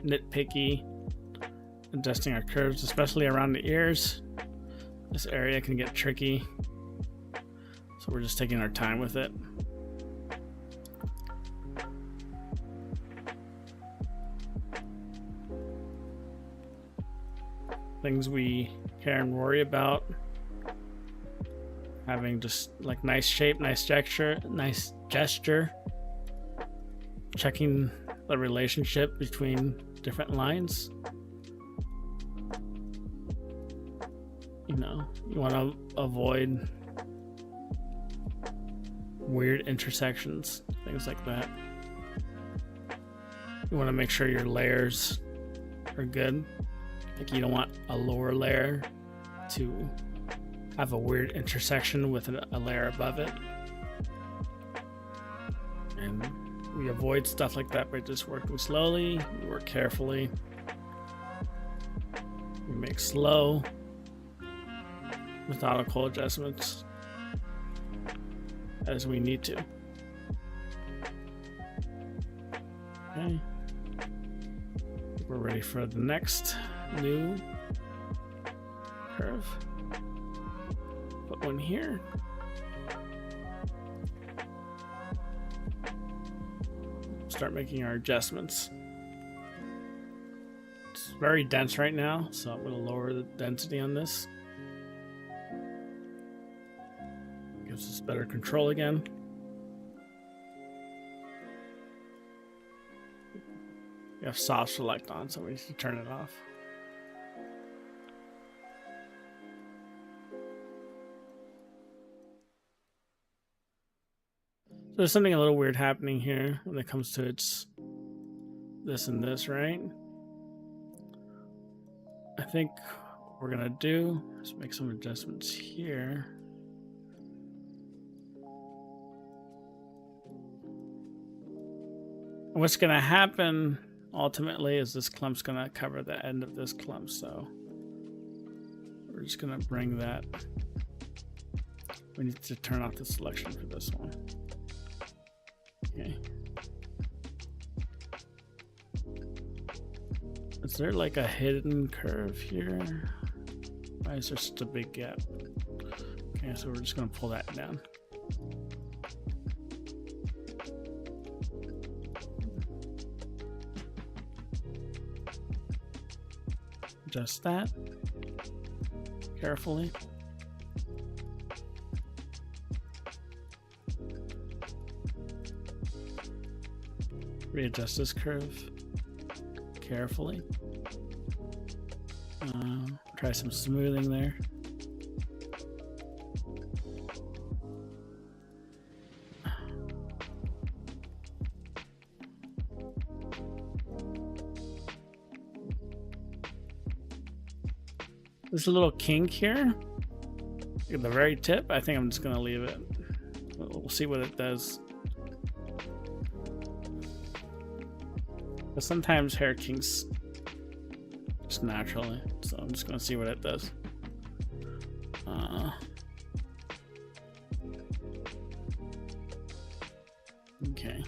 nitpicky, adjusting our curves, especially around the ears. This area can get tricky, so we're just taking our time with it. Things we care and worry about: having just like nice shape, nice gesture, checking the relationship between different lines. You know, you want to avoid weird intersections, things like that. You want to make sure your layers are good. Like, you don't want a lower layer to have a weird intersection with a layer above it. And we avoid stuff like that by just working slowly. We work carefully. We make slow, methodical adjustments as we need to. Okay. We're ready for the next new curve. Put one here. Start making our adjustments. It's very dense right now, so I'm going to lower the density on this. Gives us better control again. We have soft select on, so we need to turn it off. There's something a little weird happening here when it comes to its this and this, right? I think what we're gonna do is make some adjustments here. And what's gonna happen ultimately is this clump's gonna cover the end of this clump, so we're just gonna bring that. We need to turn off the selection for this one. Okay. Is there like a hidden curve here? Why is there such a big gap? Okay, so we're just gonna pull that down. Adjust that carefully. Readjust this curve carefully. Try some smoothing there. There's a little kink here at the very tip. I think I'm just gonna leave it. We'll see what it does. But sometimes hair kinks just naturally, so I'm just gonna see what it does. Okay.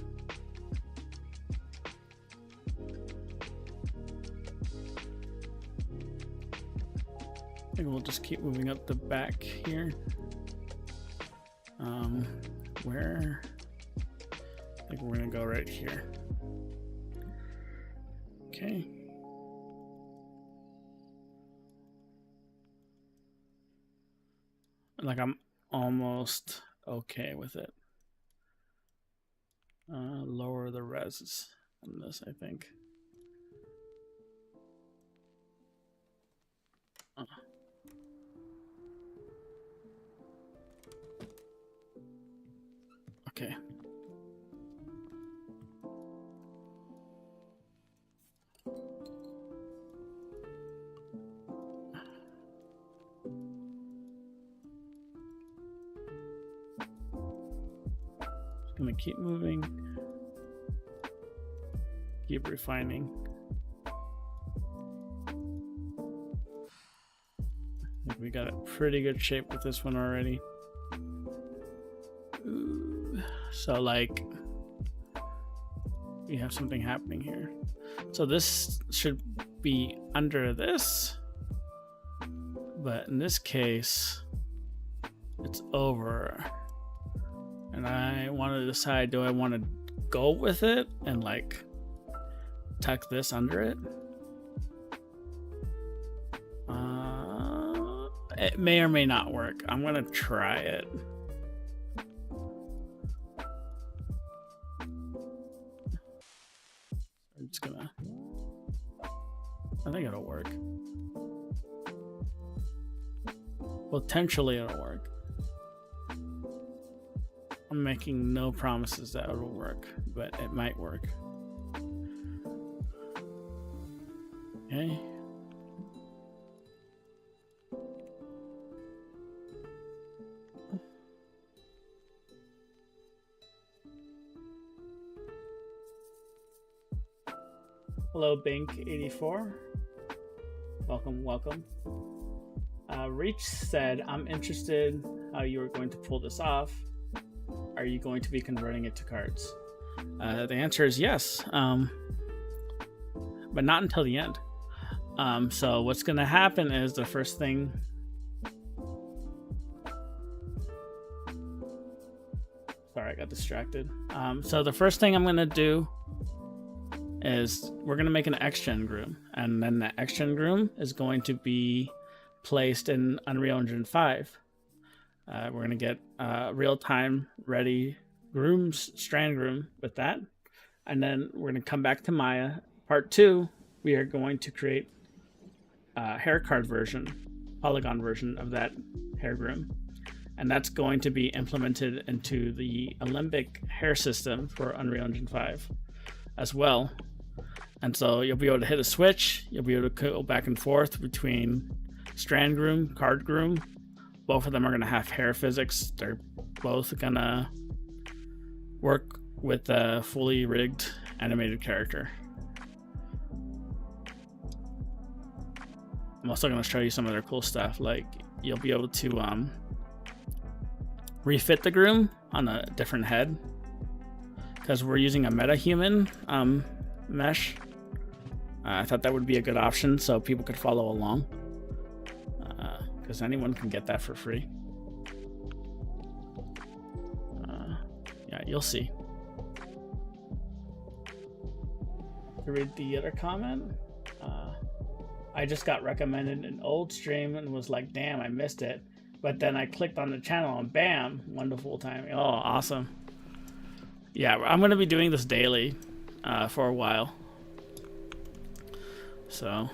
I think we'll just keep moving up the back here. Where? I think we're gonna go right here. Okay. Like, I'm almost okay with it. Lower the res on this, I think. Okay. Gonna keep moving, keep refining. I think we got a pretty good shape with this one already. So like we have something happening here. So this should be under this, but in this case it's over. And I want to decide, do I want to go with it and like tuck this under it? It may or may not work. I'm gonna try it. I'm just gonna, I think it'll work. Potentially it'll work. I'm making no promises that it'll work, but it might work. Okay. Hello, Bink84. Welcome, welcome. Reach said, I'm interested how you are going to pull this off. Are you going to be converting it to cards? The answer is yes, but not until the end. So what's going to happen is the first thing... Sorry, I got distracted. So the first thing I'm going to do is we're going to make an XGen room, and then the XGen room is going to be placed in Unreal Engine 5. We're going to get real-time ready rooms, strand room with that. And then we're going to come back to Maya. Part 2, we are going to create a hair card version, polygon version of that hair room. And that's going to be implemented into the Alembic hair system for Unreal Engine 5 as well. And so you'll be able to hit a switch. You'll be able to go back and forth between strand groom, card groom. Both of them are going to have hair physics. They're both going to work with a fully rigged animated character. I'm also going to show you some other cool stuff. Like you'll be able to refit the groom on a different head, because we're using a meta-human mesh. I thought that would be a good option so people could follow along, because anyone can get that for free. Yeah, you'll see. To read the other comment, I just got recommended an old stream and was like, damn, I missed it. But then I clicked on the channel and bam, wonderful timing. Oh, awesome. Yeah, I'm going to be doing this daily for a while. So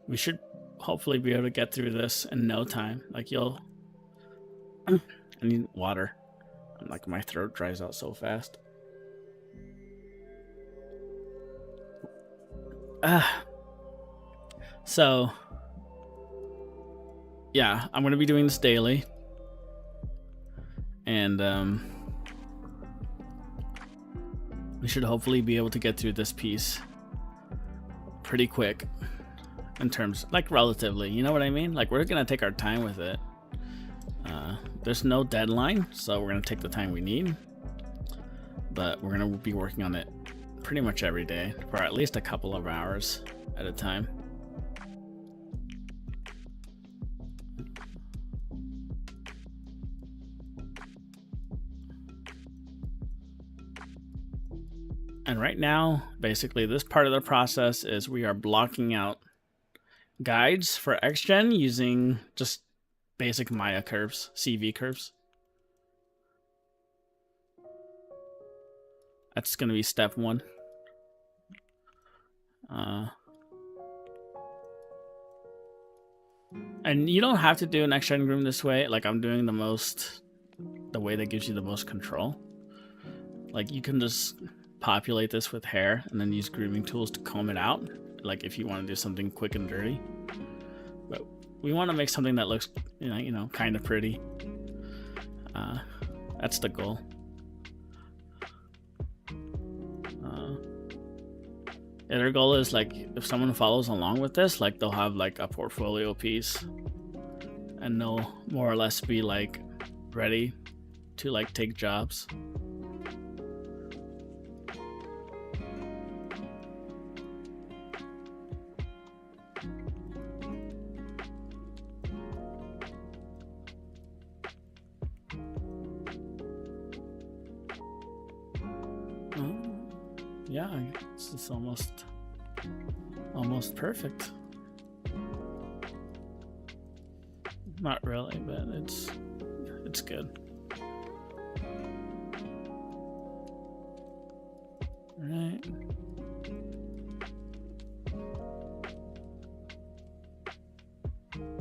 we should hopefully be able to get through this in no time. Like you'll... I need water. Like my throat dries out so fast. So yeah, I'm going to be doing this daily. And we should hopefully be able to get through this piece pretty quick, in terms, like relatively, you know what I mean? Like we're gonna take our time with it. There's no deadline, so we're gonna take the time we need, but we're gonna be working on it pretty much every day for at least a couple of hours at a time. And right now, basically, this part of the process is we are blocking out guides for XGen using just basic Maya curves, CV curves. That's going to be step 1. And you don't have to do an XGen room this way. Like I'm doing the way that gives you the most control. Like you can just populate this with hair and then use grooming tools to comb it out, like if you want to do something quick and dirty. But we want to make something that looks you know kind of pretty. That's the goal. The other goal is like if someone follows along with this, like they'll have like a portfolio piece and they'll more or less be like ready to like take jobs. Yeah, it's almost perfect. Not really, but it's good. All right.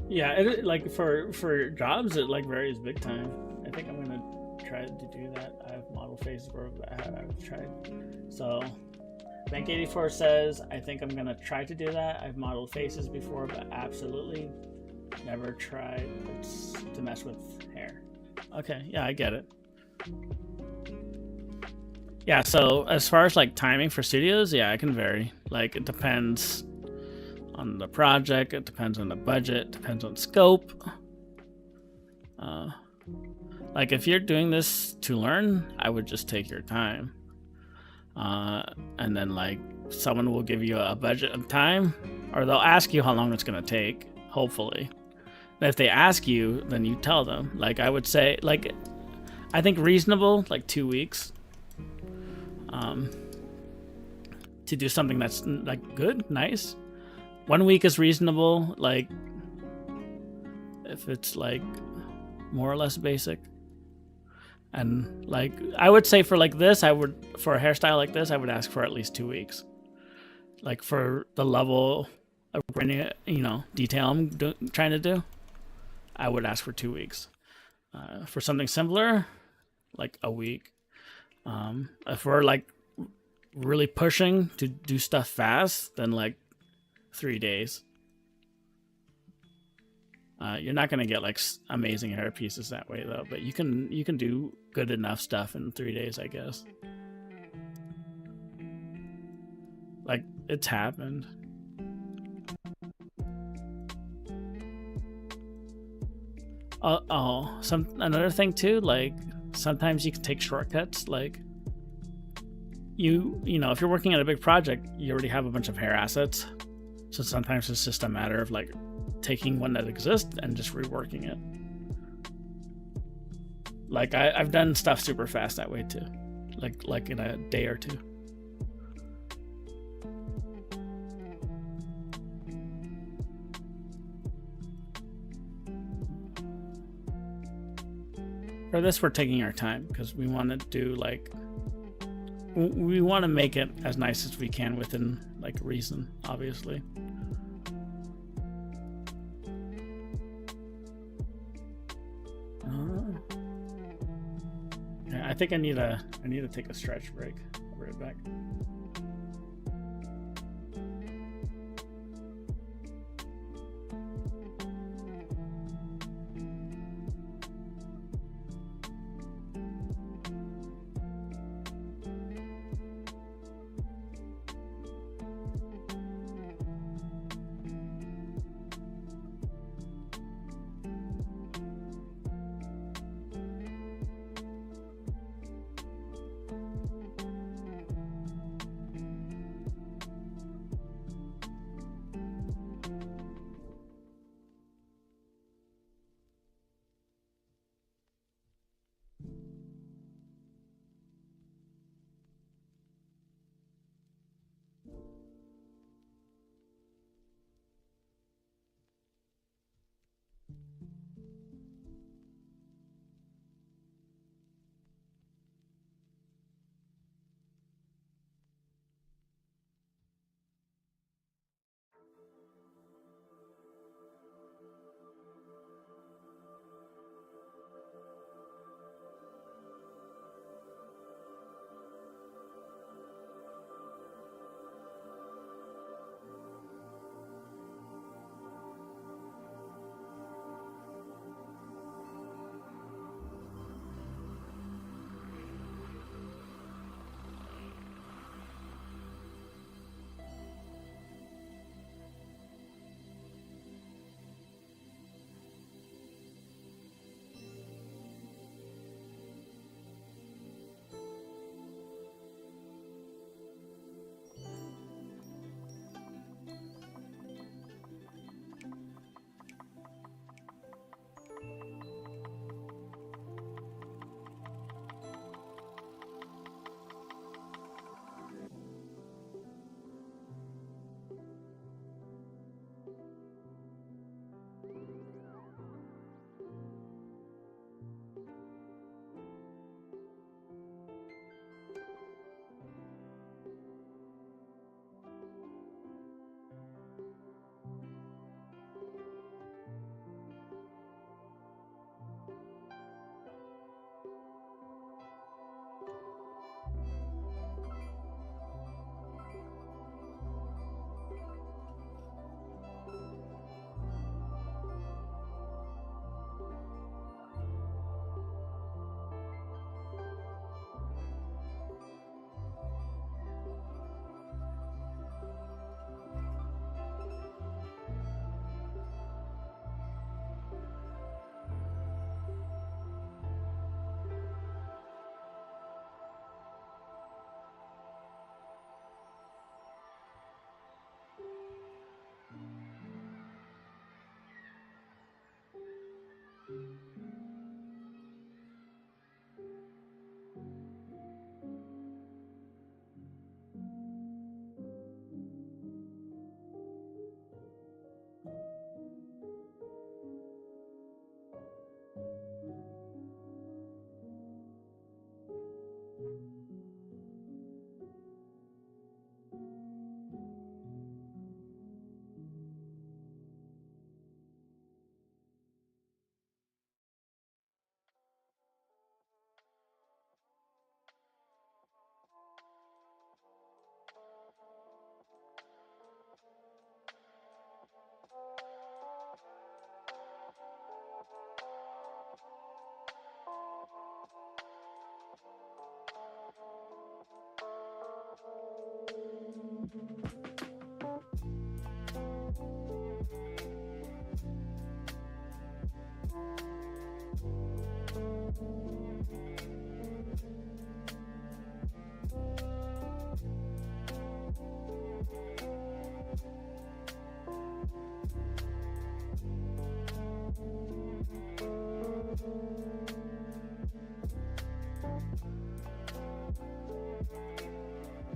Yeah, it like for jobs, it like varies big time. I think I'm gonna try to do that. I have model phases where I've tried. So Bank 84 says, I think I'm gonna try to do that. I've modeled faces before, but absolutely never tried to mess with hair. Okay, yeah, I get it. Yeah, so as far as like timing for studios, yeah, it can vary. Like it depends on the project, it depends on the budget, depends on scope. Like if you're doing this to learn, I would just take your time. And then like someone will give you a budget of time, or they'll ask you how long it's gonna take, hopefully. And if they ask you, then you tell them. Like I would say, like I think reasonable, like 2 weeks. To do something that's like good, nice. 1 week is reasonable, like if it's like more or less basic. And like I would say for like this, for a hairstyle like this, I would ask for at least 2 weeks. Like for the level of detail I'm trying to do, I would ask for 2 weeks. For something simpler, like a week. If we're like really pushing to do stuff fast, then like 3 days. You're not gonna get like amazing hair pieces that way though, but you can do good enough stuff in 3 days, I guess. Like it's happened. Another thing too, like sometimes you can take shortcuts. Like you know, if you're working on a big project, you already have a bunch of hair assets. So sometimes it's just a matter of like taking one that exists and just reworking it. Like I've done stuff super fast that way too, like in a day or two. For this, we're taking our time because we want to do like we want to make it as nice as we can within like reason, obviously. I think I need to take a stretch break. I'll be right back.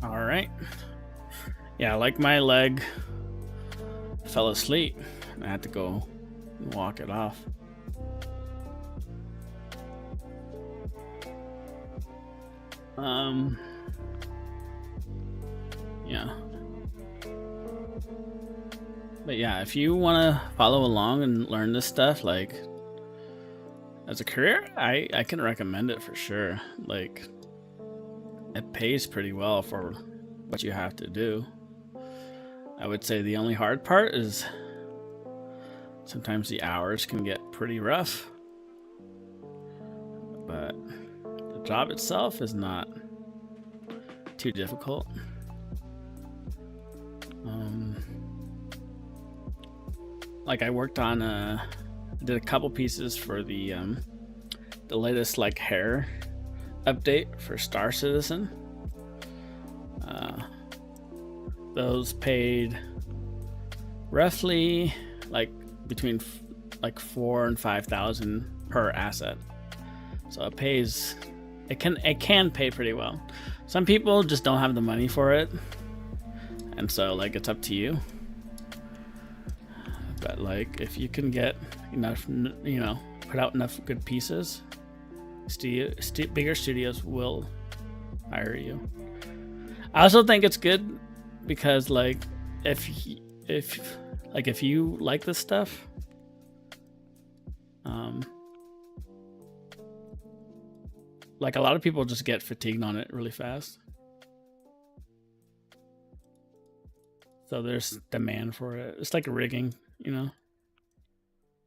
All right. Yeah, like my leg fell asleep. I had to go and walk it off. Yeah. But yeah, if you want to follow along and learn this stuff, like, as a career, I can recommend it for sure. Like, it pays pretty well for what you have to do. I would say the only hard part is sometimes the hours can get pretty rough. But the job itself is not too difficult. Like, I worked on did a couple pieces for the latest like hair update for Star Citizen. Those paid roughly like between like 4,000 and 5,000 per asset. So it pays. It can pay pretty well. Some people just don't have the money for it, and so like it's up to you. But like, if you can get enough, put out enough good pieces, bigger studios will hire you. I also think it's good because like, if you like this stuff, like a lot of people just get fatigued on it really fast. So there's demand for it. It's like rigging, like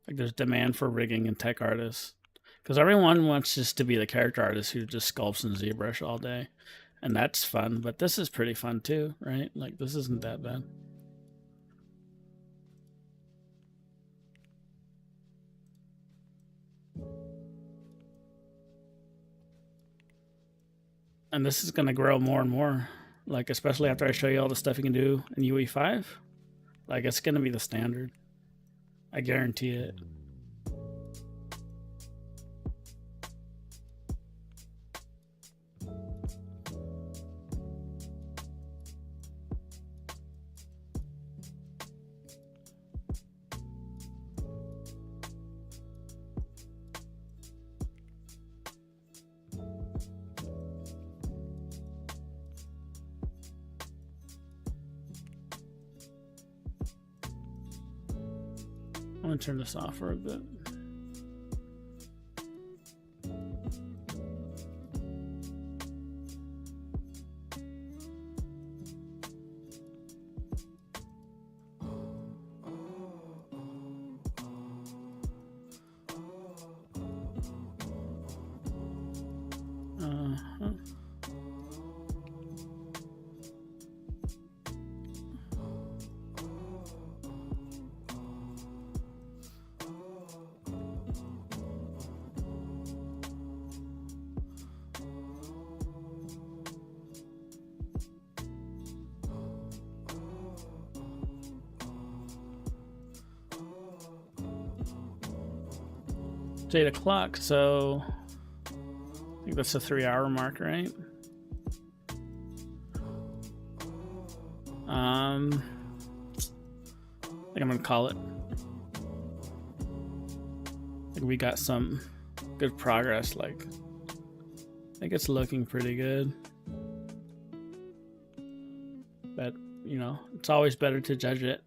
there's demand for rigging and tech artists, because everyone wants just to be the character artist who just sculpts in ZBrush all day, and that's fun. But this is pretty fun too, right? Like, this isn't that bad. And this is going to grow more and more, like, especially after I show you all the stuff you can do in UE5. Like, it's going to be the standard. I guarantee it. I'm gonna turn this off for a bit. It's 8 o'clock, so I think that's a 3-hour mark, right? I think I'm gonna call it. I think we got some good progress. Like, I think it's looking pretty good, but it's always better to judge it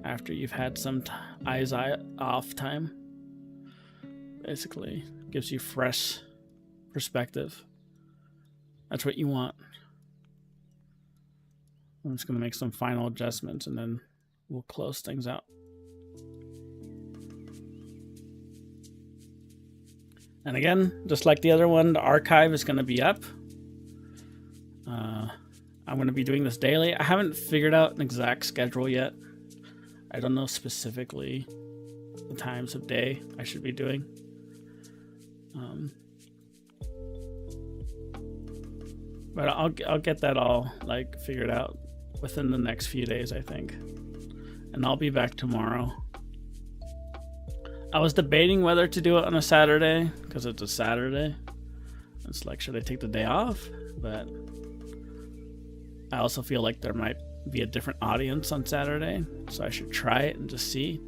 after you've had some eyes off time. Basically, gives you fresh perspective. That's what you want. I'm just going to make some final adjustments and then we'll close things out. And again, just like the other one, the archive is going to be up. I I'm going to be doing this daily. I haven't figured out an exact schedule yet. I don't know specifically the times of day I should be doing. But I'll get that all like figured out within the next few days, I think. And I'll be back tomorrow. I was debating whether to do it on a Saturday because it's a Saturday. It's like, should I take the day off? But I also feel like there might be a different audience on Saturday, so I should try it and just see,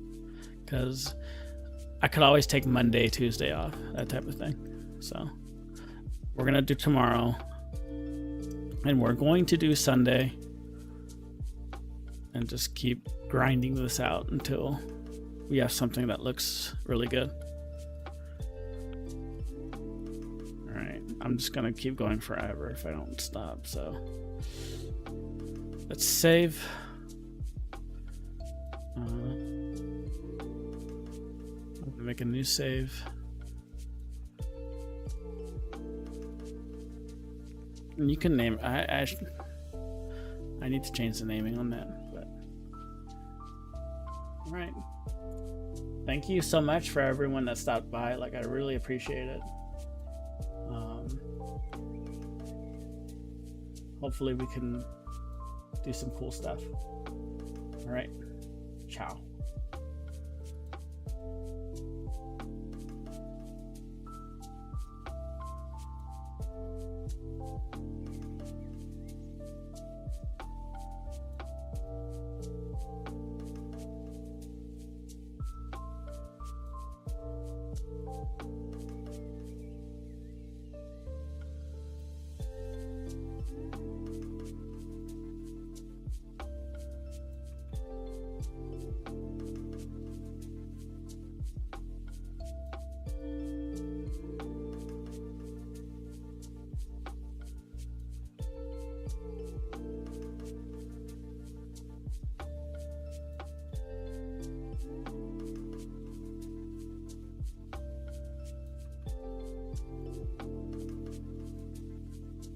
because I could always take Monday, Tuesday off, that type of thing. So we're gonna do tomorrow, and we're going to do Sunday, and just keep grinding this out until we have something that looks really good. All right, I'm just gonna keep going forever if I don't stop. So let's save. I'm gonna make a new save. And you can name. I need to change the naming on that. But all right. Thank you so much for everyone that stopped by. Like, I really appreciate it. Hopefully we can do some cool stuff. All right. Ciao.